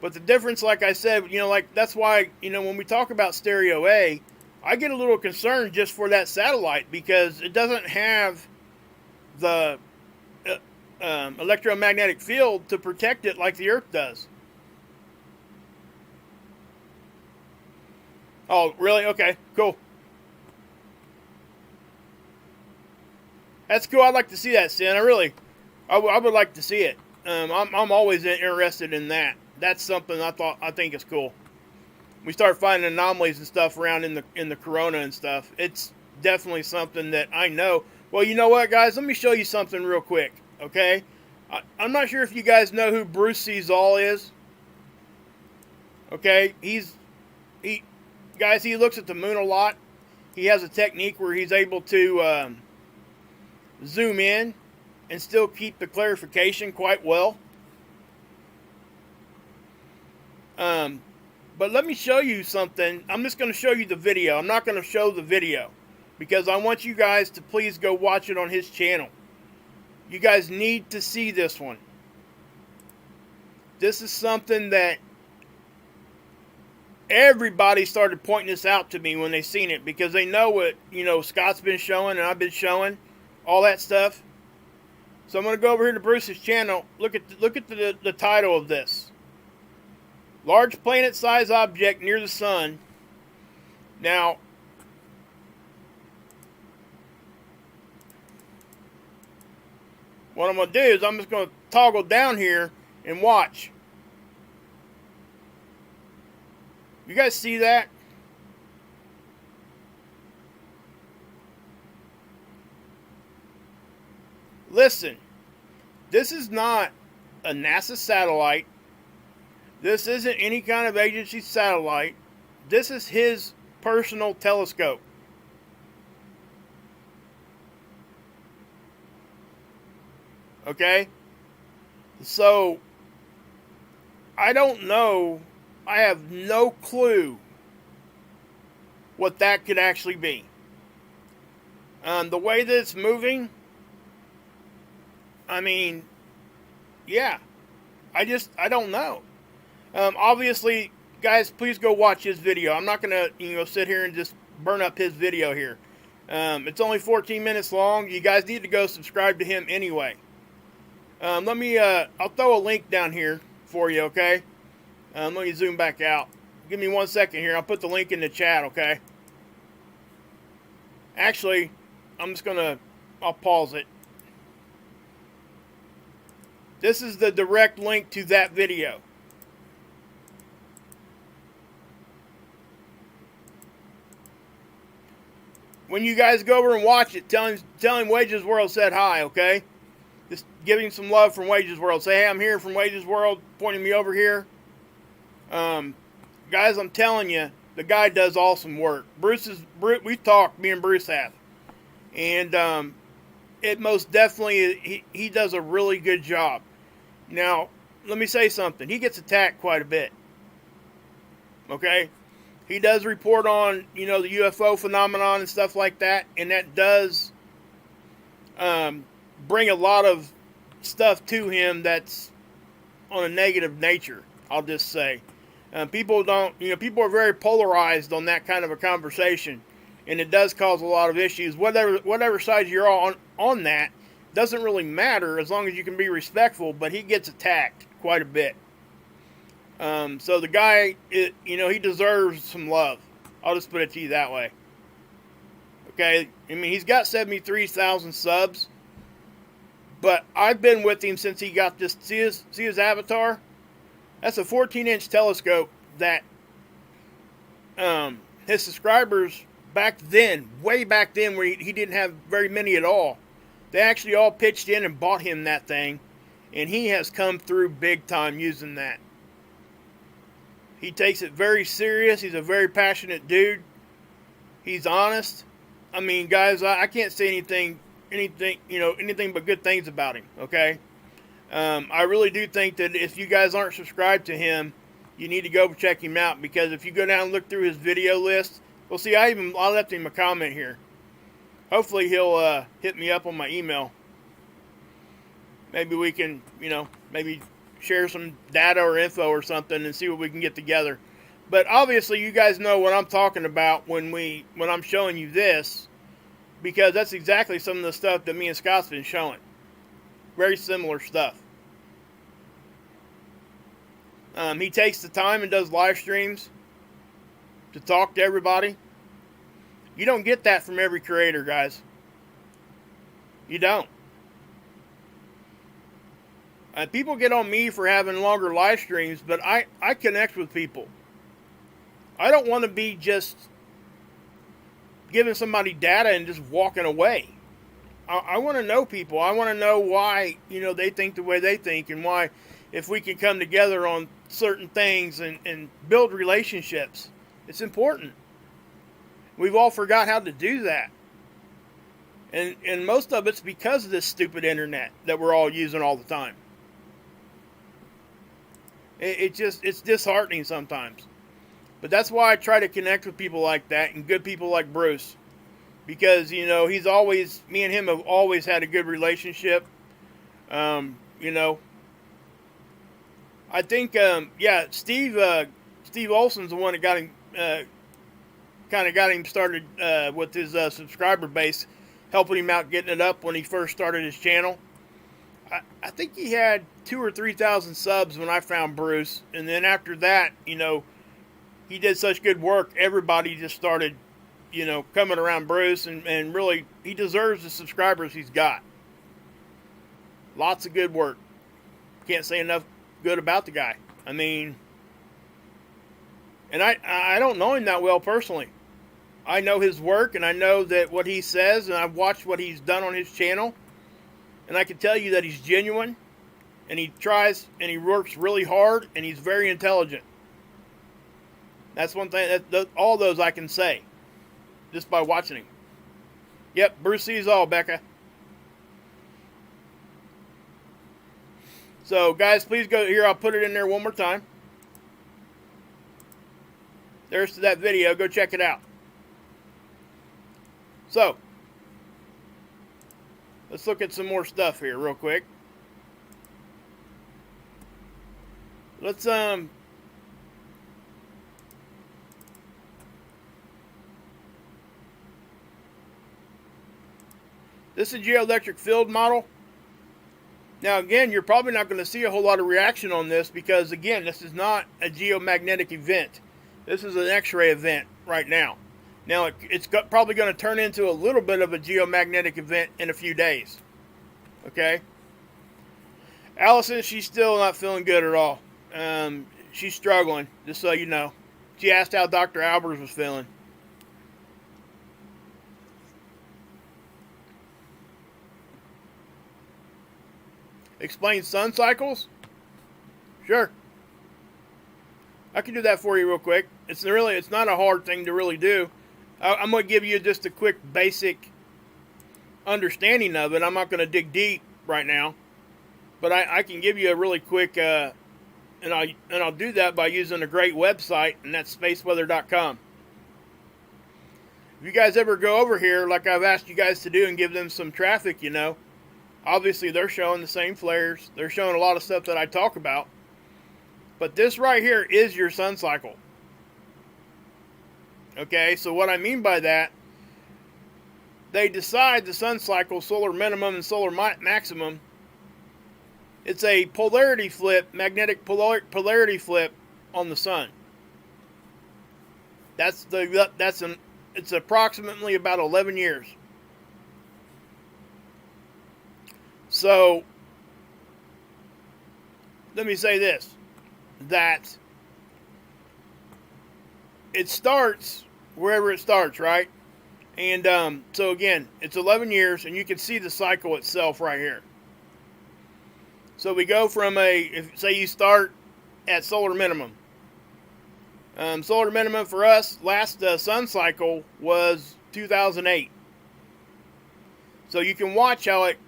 But the difference, like I said, like that's why, when we talk about stereo A, I get a little concerned just for that satellite because it doesn't have the electromagnetic field to protect it like the Earth does. Oh, really? Okay, cool. That's cool. I'd like to see that, Sin. I would like to see it. I'm always interested in that. That's something I think is cool. We start finding anomalies and stuff around in the corona and stuff. It's definitely something that I know. Well, you know what, guys? Let me show you something real quick, okay? I'm not sure if you guys know who Bruce Seazall is. Okay, he looks at the moon a lot. He has a technique where he's able to zoom in and still keep the clarification quite well. But let me show you something. I'm just going to show you the video. I'm not going to show the video because I want you guys to please go watch it on his channel. You guys need to see this one. This is something that everybody started pointing this out to me when they seen it because they know what, Scott's been showing and I've been showing, all that stuff. So I'm going to go over here to Bruce's channel. Look at the title of this. Large planet-sized object near the sun. Now, what I'm going to do is I'm just going to toggle down here and watch. You guys see that? Listen, this is not a NASA satellite. This isn't any kind of agency satellite. This is his personal telescope. Okay? So, I don't know. I have no clue what that could actually be. The way that it's moving, I mean, yeah. I don't know. Obviously, guys, please go watch his video. I'm not going to, sit here and just burn up his video here. It's only 14 minutes long. You guys need to go subscribe to him anyway. I'll throw a link down here for you, okay? Let me zoom back out. Give me 1 second here. I'll put the link in the chat, okay? Actually, I'll pause it. This is the direct link to that video. When you guys go over and watch it, tell him Wages World said hi, okay? Just give him some love from Wages World. Say, hey, I'm here from Wages World, pointing me over here. Guys, I'm telling you, the guy does awesome work. We talked, me and Bruce have. And it most definitely, he does a really good job. Now, let me say something. He gets attacked quite a bit. Okay? He does report on, the UFO phenomenon and stuff like that. And that does bring a lot of stuff to him that's on a negative nature, I'll just say. People are very polarized on that kind of a conversation. And it does cause a lot of issues. Whatever side you're on that, doesn't really matter as long as you can be respectful, but he gets attacked quite a bit. So the guy, he deserves some love. I'll just put it to you that way. Okay? I mean, he's got 73,000 subs, but I've been with him since he got this. See his avatar? That's a 14-inch telescope that his subscribers back then, way back then, where he didn't have very many at all, they actually all pitched in and bought him that thing, and he has come through big time using that. He takes it very serious. He's a very passionate dude. He's honest. I mean, guys, I can't say anything, but good things about him, okay? I really do think that if you guys aren't subscribed to him, you need to go check him out, because if you go down and look through his video list, well, see, I left him a comment here. Hopefully he'll hit me up on my email. Maybe we can, maybe share some data or info or something and see what we can get together. But obviously you guys know what I'm talking about when I'm showing you this, because that's exactly some of the stuff that me and Scott's been showing. Very similar stuff. He takes the time and does live streams to talk to everybody. You don't get that from every creator, guys. You don't. People get on me for having longer live streams, but I connect with people. I don't want to be just giving somebody data and just walking away. I want to know people. I want to know why, they think the way they think, and why, if we can come together on certain things and build relationships. It's important. We've all forgot how to do that. And most of it's because of this stupid internet that we're all using all the time. It's disheartening sometimes. But that's why I try to connect with people like that and good people like Bruce. Because, me and him have always had a good relationship. I think, Steve Olson's the one that got him, got him started with his subscriber base, helping him out getting it up when he first started his channel. I think he had 2,000 or 3,000 subs when I found Bruce. And then after that, he did such good work, everybody just started, coming around Bruce, and really, he deserves the subscribers he's got. Lots of good work. Can't say enough good about the guy. I mean, and I don't know him that well personally. I know his work, and I know that what he says, and I've watched what he's done on his channel, and I can tell you that he's genuine, and he tries, and he works really hard, and he's very intelligent. That's one thing, all those I can say, just by watching him. Yep, Bruce sees all, Becca. So, guys, please go here. I'll put it in there one more time. There's that video. Go check it out. So, let's look at some more stuff here real quick. Let's, this is a geoelectric field model. Now, again, you're probably not going to see a whole lot of reaction on this because, again, this is not a geomagnetic event. This is an X-ray event right now. Now, it's probably going to turn into a little bit of a geomagnetic event in a few days. Okay? Allison, she's still not feeling good at all. She's struggling, just so you know. She asked how Dr. Albers was feeling. Explain sun cycles? Sure. I can do that for you real quick. It's not a hard thing to really do. I'm going to give you just a quick basic understanding of it. I'm not going to dig deep right now, but I can give you a really quick, and I'll do that by using a great website, and that's spaceweather.com. If you guys ever go over here, like I've asked you guys to do, and give them some traffic, obviously they're showing the same flares. They're showing a lot of stuff that I talk about. But this right here is your sun cycle. Okay, so what I mean by that, they decide the sun cycle, solar minimum and solar maximum. It's a polarity flip, magnetic polarity flip on the sun. It's approximately about 11 years. So, let me say this, that it starts wherever it starts, right? And so again, it's 11 years, and you can see the cycle itself right here. So we go from say you start at solar minimum. Solar minimum for us, last sun cycle was 2008. So you can watch how it,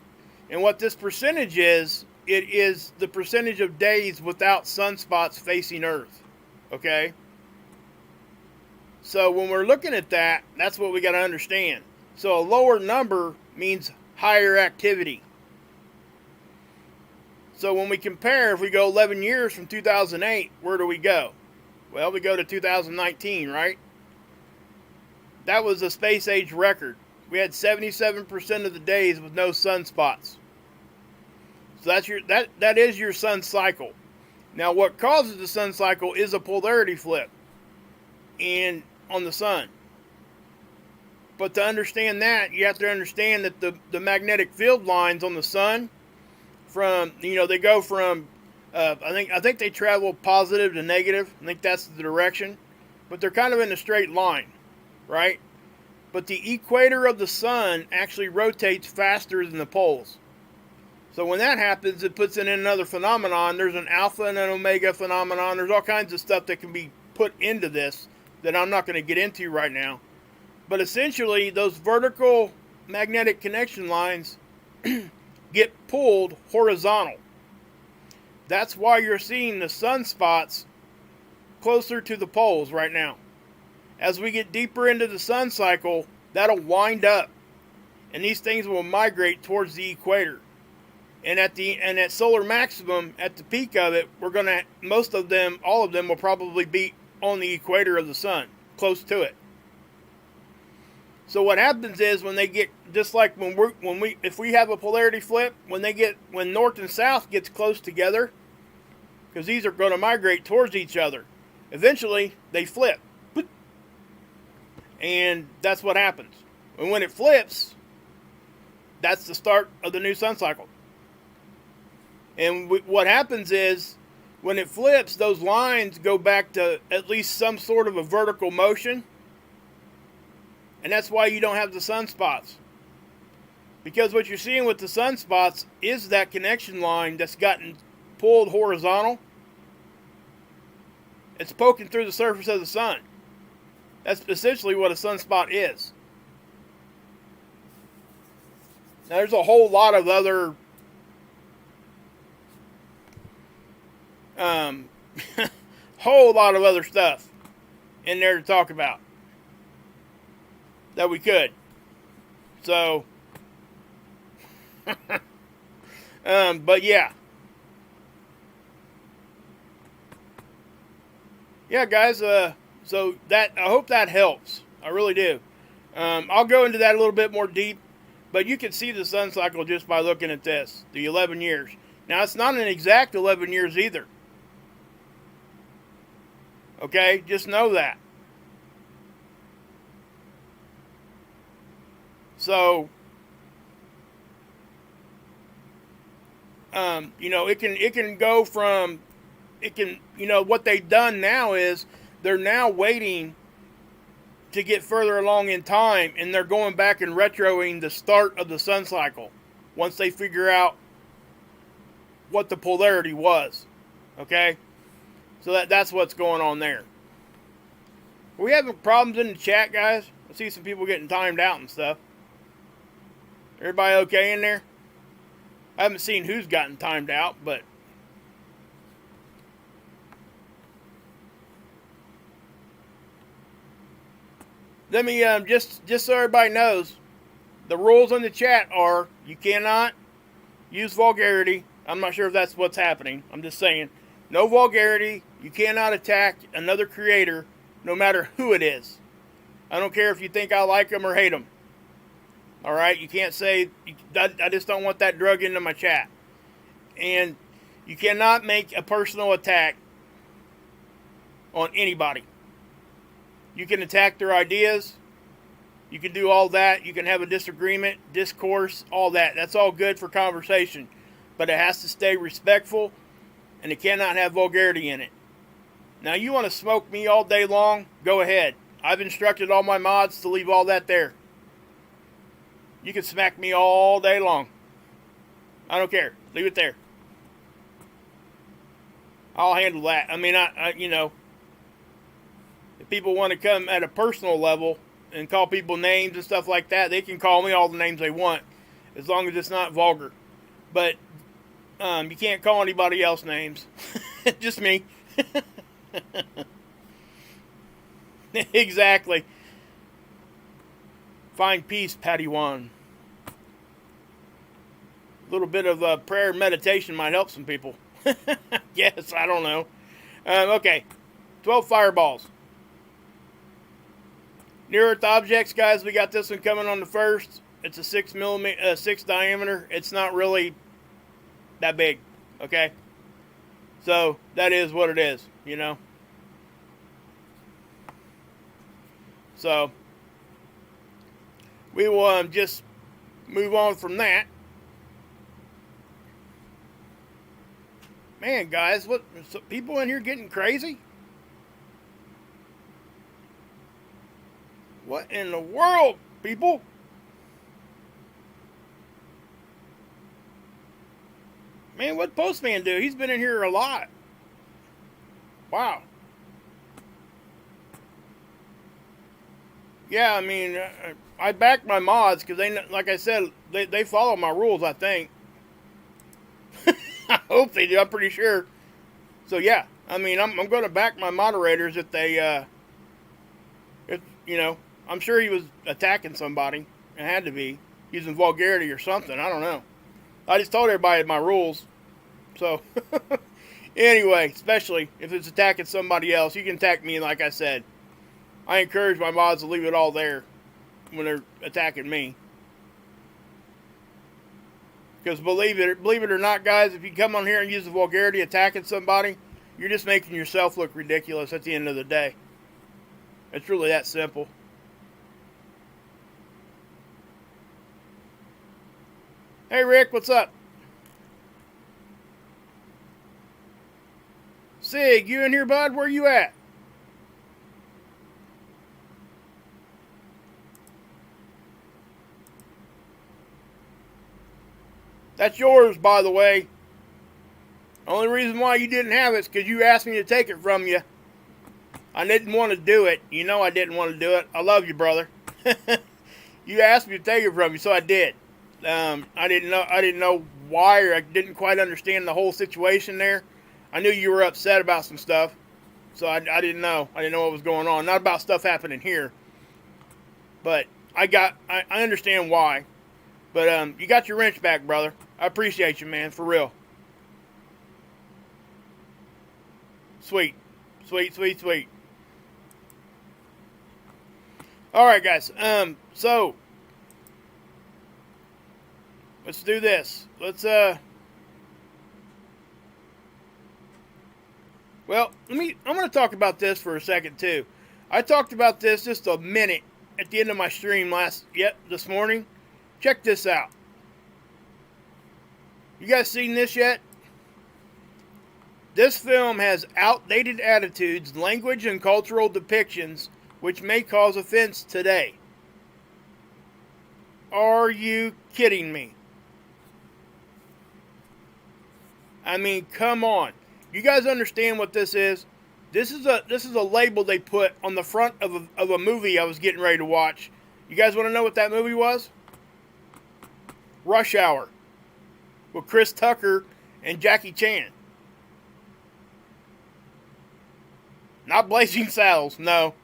and what this percentage is, it is the percentage of days without sunspots facing Earth. Okay? So when we're looking at that, that's what we got to understand. So a lower number means higher activity. So when we compare, if we go 11 years from 2008, where do we go? Well, we go to 2019, right? That was a space age record. We had 77% of the days with no sunspots. So that is your sun cycle. Now, what causes the sun cycle is a polarity flip on the sun. But to understand that, you have to understand that the magnetic field lines on the sun, they go from I think they travel positive to negative. I think that's the direction, but they're kind of in a straight line, right? But the equator of the sun actually rotates faster than the poles. So when that happens, it puts in another phenomenon. There's an alpha and an omega phenomenon. There's all kinds of stuff that can be put into this that I'm not going to get into right now. But essentially, those vertical magnetic connection lines get pulled horizontal. That's why you're seeing the sunspots closer to the poles right now. As we get deeper into the sun cycle, that'll wind up, and these things will migrate towards the equator. And at solar maximum, at the peak of it, all of them will probably be on the equator of the sun, close to it. So what happens is when they get, just like if we have a polarity flip, when north and south gets close together, because these are going to migrate towards each other, eventually they flip, and that's what happens. And when it flips, that's the start of the new sun cycle. And what happens is, when it flips, those lines go back to at least some sort of a vertical motion. And that's why you don't have the sunspots. Because what you're seeing with the sunspots is that connection line that's gotten pulled horizontal. It's poking through the surface of the sun. That's essentially what a sunspot is. Now, there's a whole lot of other stuff in there to talk about that we could. So, but yeah. Yeah, guys, so I hope that helps. I really do. I'll go into that a little bit more deep, but you can see the sun cycle just by looking at this, the 11 years. Now, it's not an exact 11 years either. Okay, just know that. So, it can go from, what they've done now is they're now waiting to get further along in time, and they're going back and retroing the start of the sun cycle once they figure out what the polarity was. Okay? So that's what's going on there. Are we having problems in the chat, guys? I see some people getting timed out and stuff. Everybody okay in there? I haven't seen who's gotten timed out, but let me just so everybody knows, the rules in the chat are you cannot use vulgarity. I'm not sure if that's what's happening. I'm just saying, no vulgarity. You cannot attack another creator, no matter who it is. I don't care if you think I like them or hate them. All right, you can't say, I just don't want that drug into my chat. And you cannot make a personal attack on anybody. You can attack their ideas. You can do all that. You can have a disagreement, discourse, all that. That's all good for conversation. But it has to stay respectful, and it cannot have vulgarity in it. Now, you want to smoke me all day long? Go ahead. I've instructed all my mods to leave all that there. You can smack me all day long. I don't care. Leave it there. I'll handle that. I mean, if people want to come at a personal level and call people names and stuff like that, they can call me all the names they want, as long as it's not vulgar. But you can't call anybody else names. Just me. Exactly. Find peace, Patty Wan. A little bit of prayer and meditation might help some people. Yes, I don't know. Okay, 12 fireballs. Near Earth objects, guys, we got this one coming on the 1st. It's a 6 diameter. It's not really that big, okay? So, that is what it is, you know? So, we will just move on from that. Man, guys, what, so people in here getting crazy? What in the world, people? Man, what'd Postman do? He's been in here a lot. Wow. Yeah, I mean, I back my mods because they, like I said, they follow my rules, I think. I hope they do. I'm pretty sure. So yeah, I mean, I'm going to back my moderators if they, if you know, I'm sure he was attacking somebody. It had to be using vulgarity or something. I don't know. I just told everybody my rules. So anyway, especially if it's attacking somebody else, you can attack me. Like I said, I encourage my mods to leave it all there when they're attacking me. Because believe it or not, guys, if you come on here and use the vulgarity attacking somebody, you're just making yourself look ridiculous at the end of the day. It's really that simple. Hey, Rick, what's up? Sig, you in here, bud? Where you at? That's yours, by the way. Only reason why you didn't have it is because you asked me to take it from you. I didn't want to do it. You know I didn't want to do it. I love you, brother. You asked me to take it from you, so I did. I didn't know why, or I didn't quite understand the whole situation there. I knew you were upset about some stuff, so I didn't know. I didn't know what was going on. Not about stuff happening here, but I understand why. But you got your wrench back, brother. I appreciate you, man, for real. Sweet. Sweet, sweet, sweet. Alright, guys. So let's do this. Well, I'm gonna talk about this for a second too. I talked about this just a minute at the end of my stream this morning. Check this out. You guys seen this yet? This film has outdated attitudes, language, and cultural depictions which may cause offense today. Are you kidding me? I mean, come on. You guys understand what this is? This is a label they put on the front of a movie I was getting ready to watch. You guys want to know what that movie was? Rush Hour. With Chris Tucker and Jackie Chan. Not Blazing Saddles. No.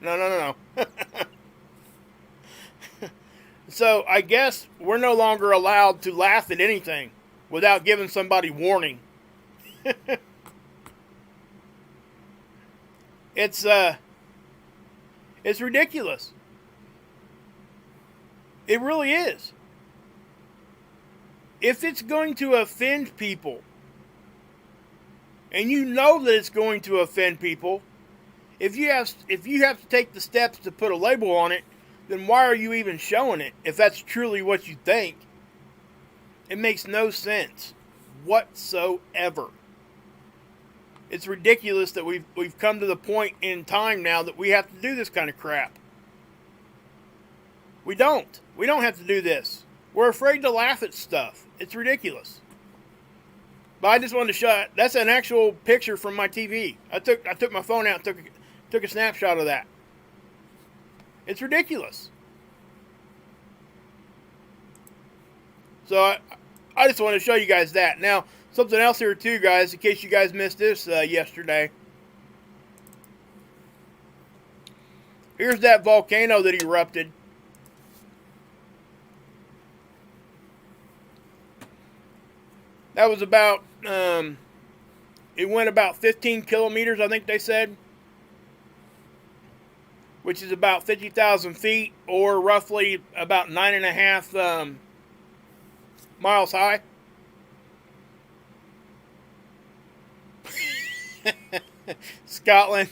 So, I guess we're no longer allowed to laugh at anything without giving somebody warning. It's ridiculous. It really is. If it's going to offend people, and you know that it's going to offend people, if you have to take the steps to put a label on it, then why are you even showing it? If that's truly what you think, it makes no sense whatsoever. It's ridiculous that we've come to the point in time now that we have to do this kind of crap. We don't have to do this. We're afraid to laugh at stuff. It's ridiculous. But I just wanted to show it. That's an actual picture from my TV. I took my phone out and took a snapshot of that. It's ridiculous. So I just wanted to show you guys that. Now, something else here too, guys, in case you guys missed this yesterday. Here's that volcano that erupted. That was about, it went about 15 kilometers, I think they said, which is about 50,000 feet, or roughly about 9.5 miles high. Scotland,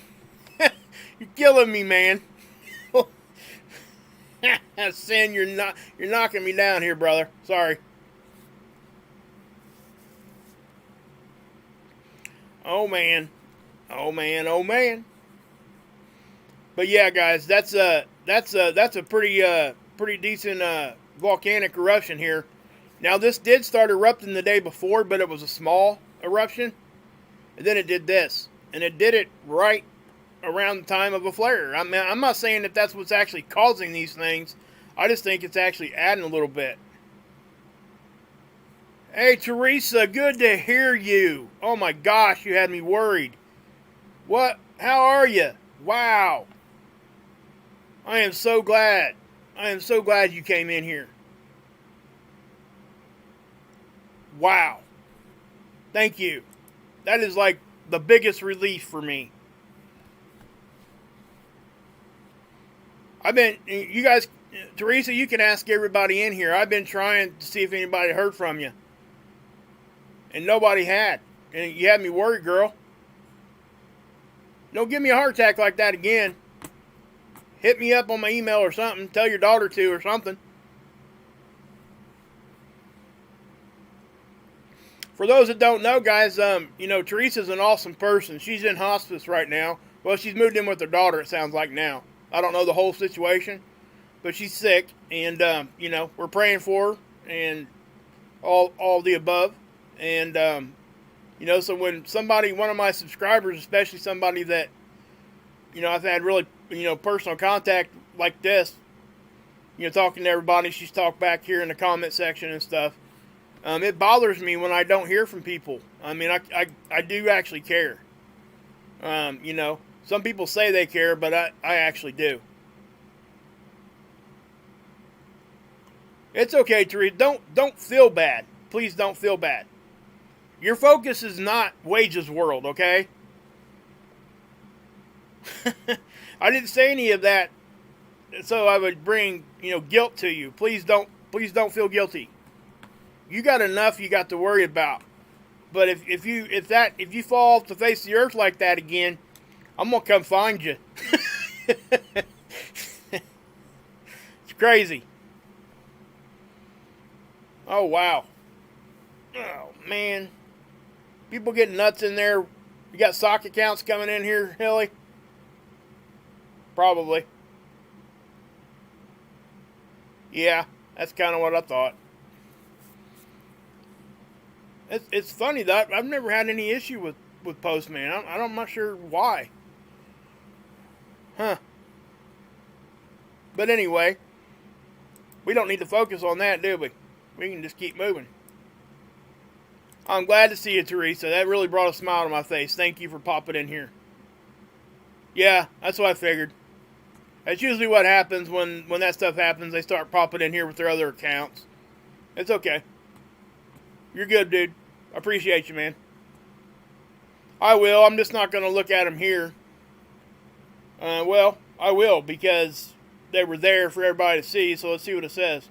you're killing me, man. Sin, you're knocking me down here, brother. Sorry. Oh man, oh man, oh man. But yeah, guys, that's a pretty decent volcanic eruption here. Now this did start erupting the day before, but it was a small eruption, and then it did this, and it did it right around the time of a flare. I mean, I'm not saying that that's what's actually causing these things. I just think it's actually adding a little bit. Hey, Teresa, good to hear you. Oh my gosh, you had me worried. What? How are you? Wow. I am so glad. I am so glad you came in here. Wow. Thank you. That is like the biggest relief for me. You guys, Teresa, you can ask everybody in here. I've been trying to see if anybody heard from you. And nobody had. And you had me worried, girl. Don't give me a heart attack like that again. Hit me up on my email or something. Tell your daughter to or something. For those that don't know, guys, Teresa's an awesome person. She's in hospice right now. Well, she's moved in with her daughter, it sounds like now. I don't know the whole situation, but she's sick, and, we're praying for her, and all the above. And, so when one of my subscribers, especially somebody that, I've had really, personal contact like this, talking to everybody, she's talked back here in the comment section and stuff. It bothers me when I don't hear from people. I mean, I do actually care. Some people say they care, but I actually do. It's okay, Teresa. Don't feel bad. Please don't feel bad. Your focus is not Wages World, okay? I didn't say any of that so I would bring, guilt to you. Please don't feel guilty. You got enough you got to worry about. But if you fall off the face of the earth like that again, I'm gonna come find you. It's crazy. Oh wow. Oh man. People getting nuts in there. You got sock accounts coming in here, Hilly? Probably. Yeah, that's kind of what I thought. It's funny that I've never had any issue with Postman. I'm not sure why. Huh. But anyway, we don't need to focus on that, do we? We can just keep moving. I'm glad to see you, Teresa. That really brought a smile to my face. Thank you for popping in here. Yeah, that's what I figured. That's usually what happens when that stuff happens. They start popping in here with their other accounts. It's okay. You're good, dude. I appreciate you, man. I will. I'm just not going to look at them here. Well, I will because they were there for everybody to see. So let's see what it says.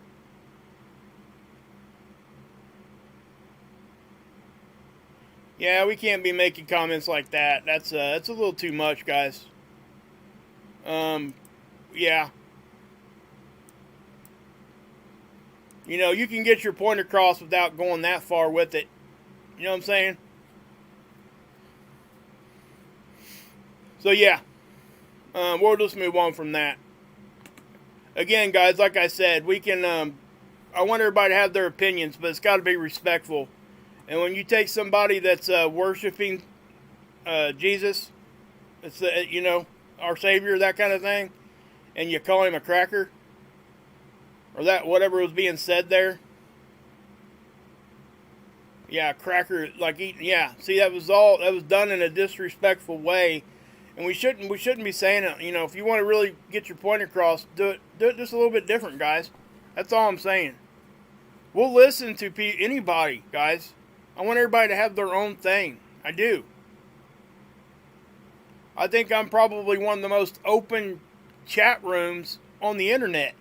Yeah, we can't be making comments like that. That's a little too much, guys. Yeah. You can get your point across without going that far with it. You know what I'm saying? So, yeah. We'll just move on from that. Again, guys, like I said, we can... I want everybody to have their opinions, but it's got to be respectful. And when you take somebody that's worshiping Jesus, it's our Savior, that kind of thing, and you call him a cracker, or that whatever was being said there. Yeah, cracker, like eating. Yeah, see, that was done in a disrespectful way, and we shouldn't be saying it. If you want to really get your point across, do it just a little bit different, guys. That's all I'm saying. We'll listen to anybody, guys. I want everybody to have their own thing. I do. I think I'm probably one of the most open chat rooms on the internet.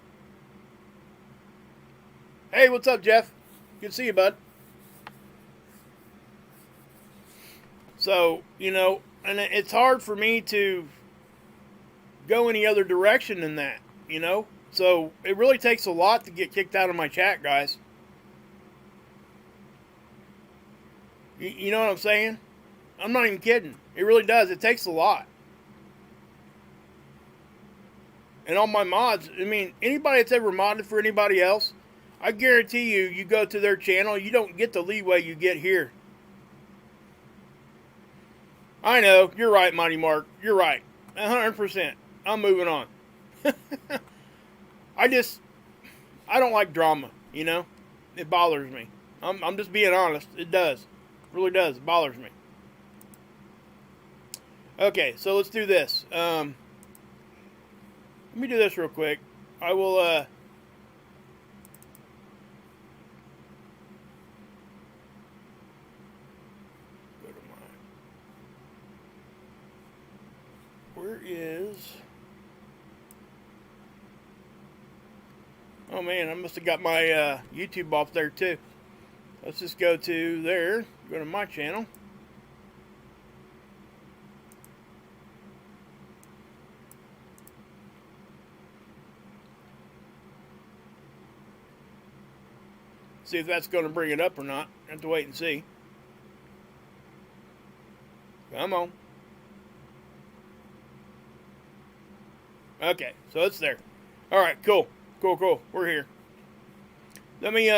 Hey, what's up, Jeff? Good to see you, bud. So, you know, and it's hard for me to go any other direction than that, you know? So, it really takes a lot to get kicked out of my chat, guys. You know what I'm saying? I'm not even kidding. It really does. It takes a lot. And all my mods, I mean, anybody that's ever modded for anybody else, I guarantee you, you go to their channel, you don't get the leeway you get here. I know, you're right, Mighty Mark. You're right. 100%. I'm moving on. I don't like drama, you know? It bothers me. I'm just being honest. It does. It really does. It bothers me. Okay, so let's do this. Let me do this real quick. I will, go to my, where is, oh man, I must have got my YouTube off there too. Let's just go to there, go to my channel. See if that's going to bring it up or not. I have to wait and see. Come on. Okay, so it's there. All right, cool. Cool. We're here. Let me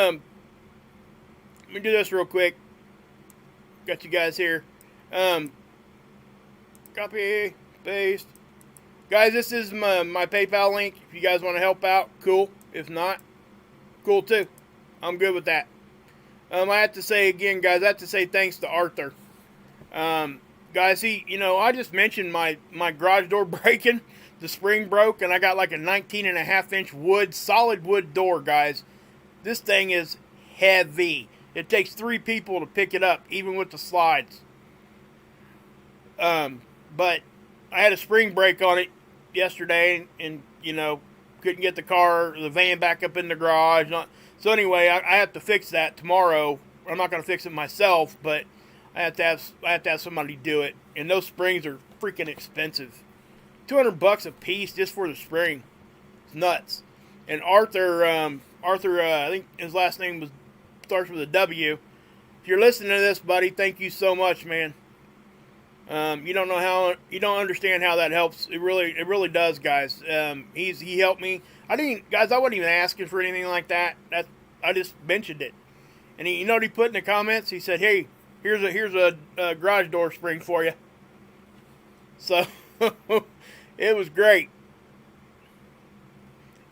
do this real quick. Got you guys here. Copy, paste. Guys, this is my PayPal link. If you guys want to help out, cool. If not, cool too. I'm good with that. I have to say again, guys, I have to say thanks to Arthur. Guys, I just mentioned my garage door breaking. The spring broke, and I got like a 19.5-inch solid wood door, guys. This thing is heavy. It takes 3 people to pick it up, even with the slides. But I had a spring break on it yesterday, and couldn't get the van back up in the garage. So anyway, I have to fix that tomorrow. I'm not going to fix it myself, but I have to have somebody do it. And those springs are freaking expensive. $200 a piece just for the spring. It's nuts. And Arthur, I think his last name starts with a W. If you're listening to this, buddy, thank you so much, man. You don't understand how that helps. It really does, guys. He helped me. I wasn't even asking for anything like that. I just mentioned it. And you know what he put in the comments? He said, "Hey, here's a garage door spring for you." So it was great.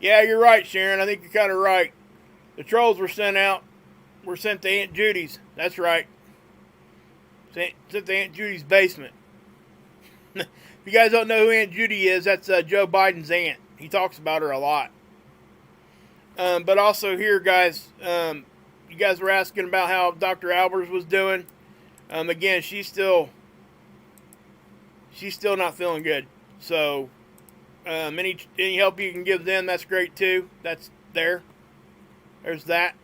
Yeah, you're right, Sharon. I think you're kind of right. The trolls were sent to Aunt Judy's. That's right. Sent to Aunt Judy's basement. If you guys don't know who Aunt Judy is, that's Joe Biden's aunt. He talks about her a lot. But also here, guys, you guys were asking about how Dr. Albers was doing. Again, she's still not feeling good. So any help you can give them, that's great too. That's there. There's that.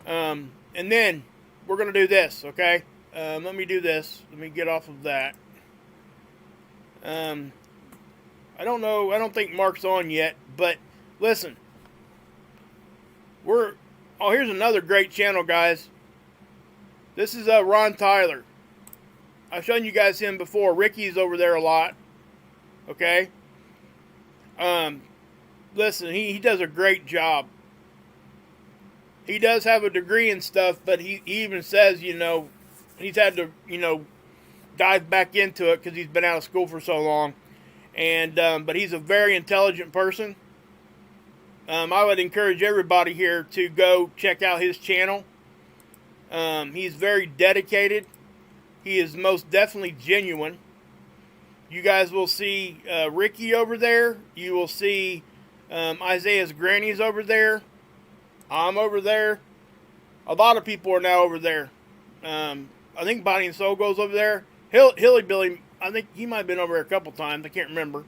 And then we're going to do this, okay? Let me do this. Let me get off of that. I don't know. I don't think Mark's on yet. But listen. Here's another great channel, guys. This is Ron Tyler. I've shown you guys him before. Ricky's over there a lot. Okay? Listen, he does a great job. He does have a degree and stuff, but he even says, he's had to, dive back into it because he's been out of school for so long. And but he's a very intelligent person. I would encourage everybody here to go check out his channel. He's very dedicated. He is most definitely genuine. You guys will see Ricky over there. You will see Isaiah's granny's over there. I'm over there. A lot of people are now over there. I think Body and Soul goes over there. Hilly Billy, I think he might have been over there a couple times. I can't remember.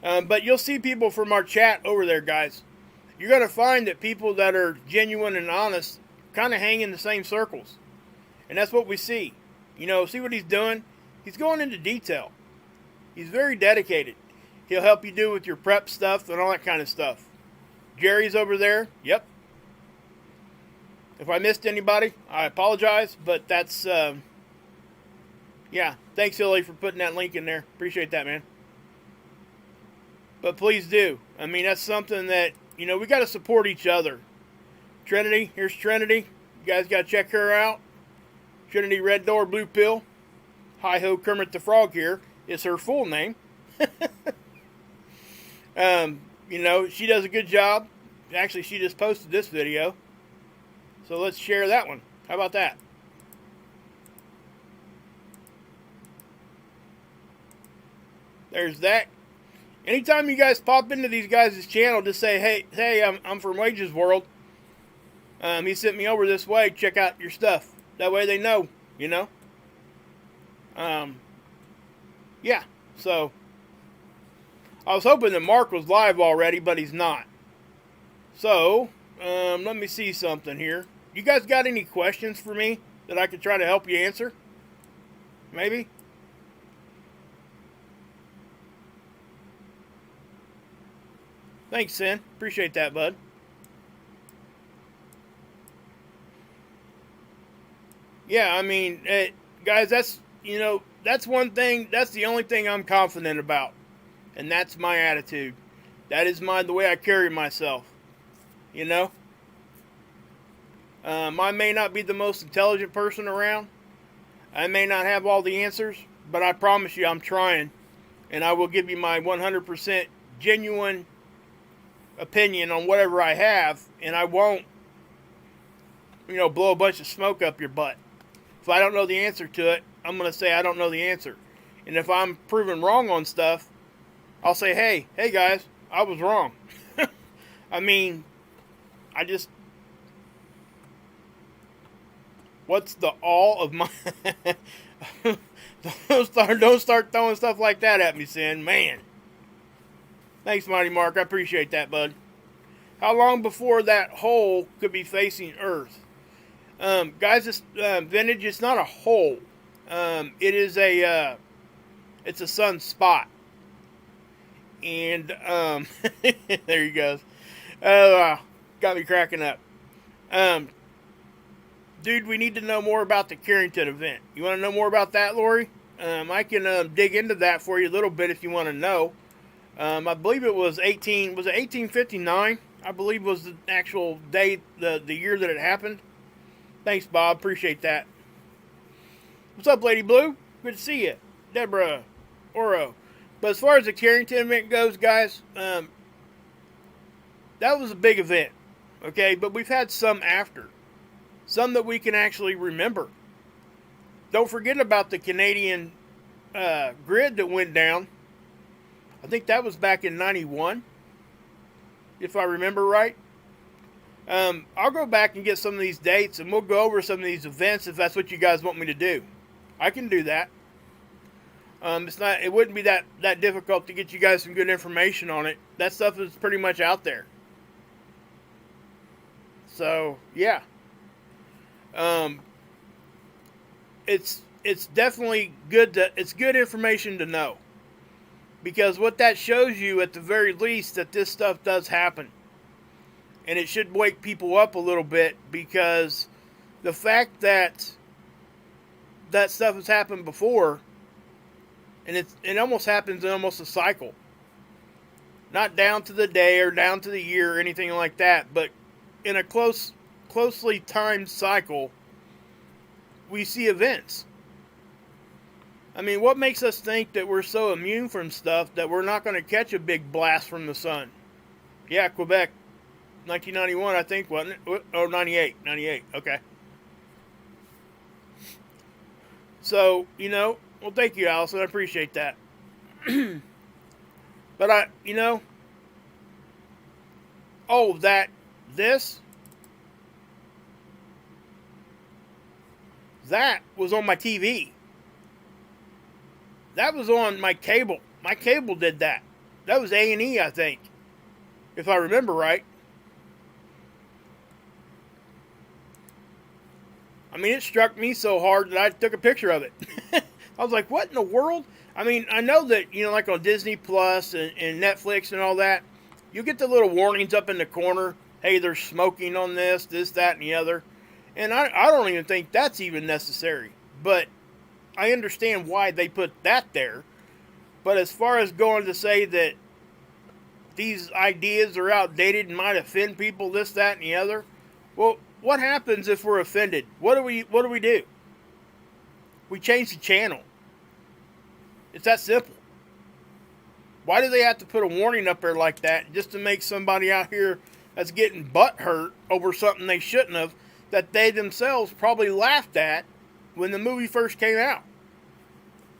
But you'll see people from our chat over there, guys. You're going to find that people that are genuine and honest kind of hang in the same circles. And that's what we see. You know, see what he's doing? He's going into detail. He's very dedicated. He'll help you do with your prep stuff and all that kind of stuff. Jerry's over there. Yep. If I missed anybody, I apologize. But that's, yeah. Thanks, Hilly, for putting that link in there. Appreciate that, man. But please do. I mean, that's something that, you know, we got to support each other. Trinity, here's Trinity. You guys got to check her out. Trinity Red Door Blue Pill. Hi-Ho Kermit the Frog here is her full name. You know, she does a good job. Actually, she just posted this video. So let's share that one. How about that? There's that. Anytime you guys pop into these guys' channel, just say, hey, I'm from Wages World. He sent me over this way. Check out your stuff. That way they know, you know. Yeah, so I was hoping that Mark was live already, but he's not. So, let me see something here. You guys got any questions for me that I could try to help you answer? Maybe? Thanks, Sin. Appreciate that, bud. Yeah, I mean, guys, that's, you know, that's one thing, that's the only thing I'm confident about. And that's my attitude. That is the way I carry myself. You know? I may not be the most intelligent person around. I may not have all the answers. But I promise you, I'm trying. And I will give you my 100% genuine opinion on whatever I have. And I won't, you know, blow a bunch of smoke up your butt. If I don't know the answer to it, I'm going to say I don't know the answer. And if I'm proven wrong on stuff, I'll say, hey guys, I was wrong. I mean, what's the all of my... don't start throwing stuff like that at me, Sin. Man. Thanks, Mighty Mark. I appreciate that, bud. How long before that hole could be facing Earth? Guys, this vintage, it's not a hole. It is it's a sun spot. And, there he goes. Got me cracking up. Dude, we need to know more about the Carrington event. You want to know more about that, Lori? I can dig into that for you a little bit if you want to know. I believe it was 1859? I believe was the actual day, the year that it happened. Thanks, Bob. Appreciate that. What's up, Lady Blue? Good to see you. Deborah, Oro. But as far as the Carrington event goes, guys, that was a big event. Okay, but we've had some after. Some that we can actually remember. Don't forget about the Canadian grid that went down. I think that was back in 91, if I remember right. I'll go back and get some of these dates, and we'll go over some of these events if that's what you guys want me to do. I can do that. It wouldn't be that difficult to get you guys some good information on it. That stuff is pretty much out there. So yeah, it's definitely good. It's good information to know, because what that shows you at the very least that this stuff does happen. And it should wake people up a little bit, because the fact that that stuff has happened before, and it almost happens in almost a cycle. Not down to the day or down to the year or anything like that, but in a closely timed cycle, we see events. I mean, what makes us think that we're so immune from stuff that we're not going to catch a big blast from the sun? Yeah, Quebec. 1991, I think, wasn't it? Oh, 98. 98, okay. So, you know, well, thank you, Allison. I appreciate that. But that was on my TV. That was on my cable. My cable did that. That was A&E, I think, if I remember right. I mean, it struck me so hard that I took a picture of it. I was like, what in the world? I mean, I know that, like on Disney Plus and Netflix and all that, you get the little warnings up in the corner. Hey, there's smoking on this, that, and the other. And I don't even think that's even necessary. But I understand why they put that there. But as far as going to say that these ideas are outdated and might offend people, this, that, and the other, well, what happens if we're offended? What do we do? We change the channel. It's that simple. Why do they have to put a warning up there like that just to make somebody out here that's getting butt hurt over something they shouldn't have, that they themselves probably laughed at when the movie first came out?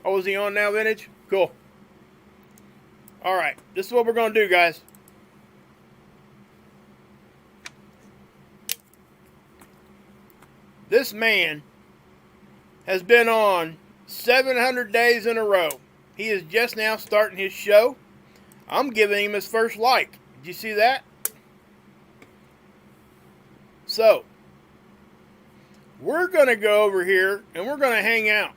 Oh, is he on now, Vintage? Cool. Alright, this is what we're going to do, guys. This man has been on 700 days in a row. He is just now starting his show. I'm giving him his first like. Did you see that? So, we're going to go over here and we're going to hang out.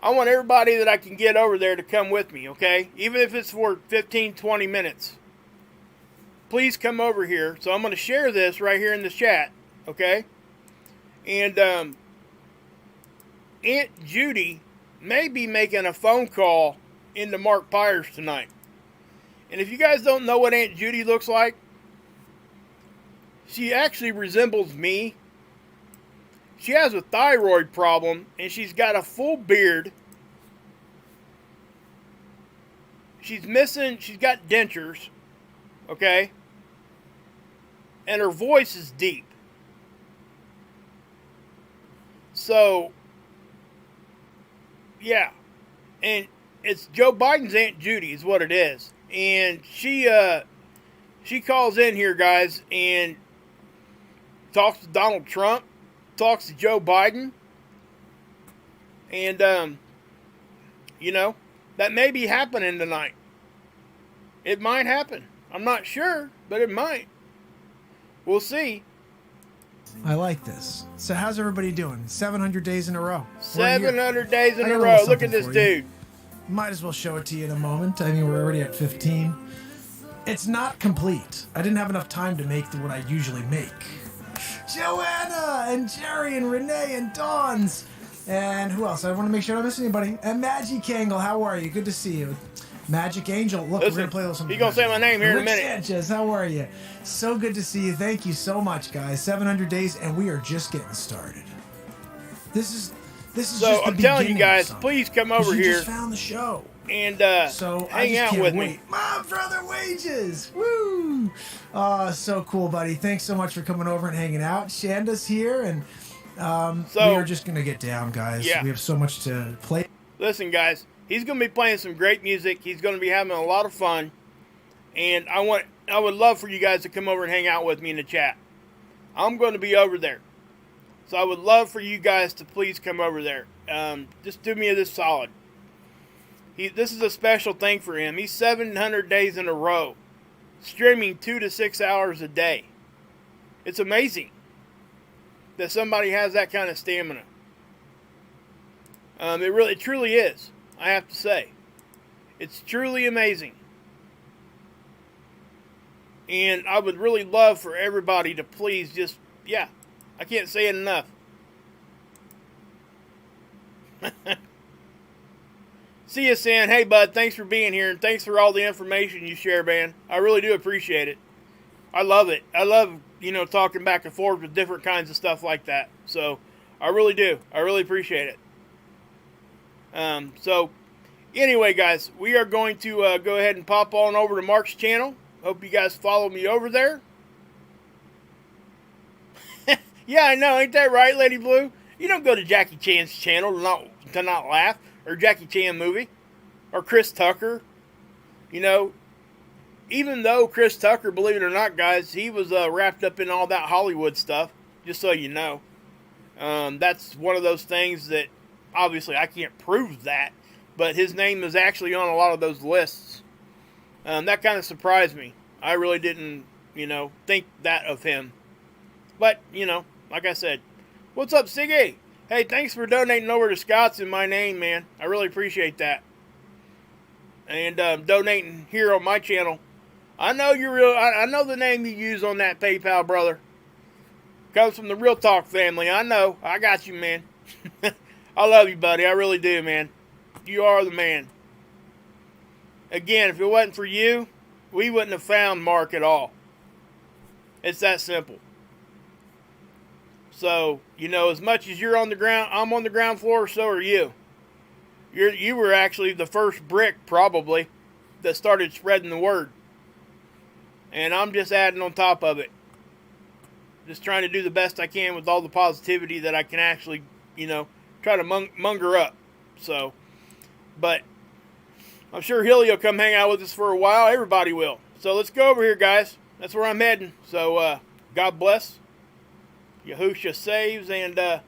I want everybody that I can get over there to come with me, okay? Even if it's for 15, 20 minutes. Please come over here. So I'm going to share this right here in the chat, okay? And Aunt Judy may be making a phone call into Mark Pyers tonight. And if you guys don't know what Aunt Judy looks like, she actually resembles me. She has a thyroid problem, and she's got a full beard. She's got dentures, okay? And her voice is deep. So, yeah. And it's Joe Biden's Aunt Judy is what it is. And she calls in here, guys, and talks to Donald Trump, talks to Joe Biden, and, that may be happening tonight. It might happen. I'm not sure, but it might. We'll see. I like this. So how's everybody doing? 700 days in a row. 700 days in a row. Look at this dude. Might as well show it to you in a moment. I mean, we're already at 15. It's not complete. I didn't have enough time to make what I usually make. Joanna and Jerry and Renee and Dawn's. And who else? I want to make sure I don't miss anybody. And Magic Angle, how are you? Good to see you. Magic Angel, look, listen, we're going to play with some. He's going to say my name here in a minute. Sanchez, how are you? So good to see you. Thank you so much, guys. 700 days, and we are just getting started. This is so just the I'm telling you guys, something. Please come over you here. Just found the show. And so hang out with me. My brother Wages. Woo! So cool, buddy. Thanks so much for coming over and hanging out. Shanda's here, and we are just going to get down, guys. Yeah. We have so much to play. Listen, guys. He's going to be playing some great music. He's going to be having a lot of fun. And I would love for you guys to come over and hang out with me in the chat. I'm going to be over there. So I would love for you guys to please come over there. Just do me this solid. This is a special thing for him. He's 700 days in a row, streaming 2 to 6 hours a day. It's amazing that somebody has that kind of stamina. It truly is. I have to say. It's truly amazing. And I would really love for everybody to please just, I can't say it enough. See you, San. Hey, bud, thanks for being here, and thanks for all the information you share, man. I really do appreciate it. I love it. I love, talking back and forth with different kinds of stuff like that. So, I really do. I really appreciate it. So, anyway, guys, we are going to go ahead and pop on over to Mark's channel. Hope you guys follow me over there. Yeah, I know. Ain't that right, Lady Blue? You don't go to Jackie Chan's channel to not laugh, or Jackie Chan movie, or Chris Tucker. Even though Chris Tucker, believe it or not, guys, he was wrapped up in all that Hollywood stuff, just so you know. That's one of those things that obviously I can't prove that, but his name is actually on a lot of those lists. That kind of surprised me. I really didn't, think that of him. But, like I said, what's up, Siggy? Hey, thanks for donating over to Scott's in my name, man. I really appreciate that. And donating here on my channel. I know you're real. I know the name you use on that PayPal, brother. Comes from the Real Talk family. I know. I got you, man. I love you, buddy. I really do, man. You are the man. Again, if it wasn't for you, we wouldn't have found Mark at all. It's that simple. So, as much as you're on the ground, I'm on the ground floor, so are you. You were actually the first brick, probably, that started spreading the word. And I'm just adding on top of it. Just trying to do the best I can with all the positivity that I can actually, try to munger up. So, but I'm sure Hilly will come hang out with us for a while. Everybody will. So let's go over here, guys. That's where I'm heading. So, God bless. Yahusha saves, and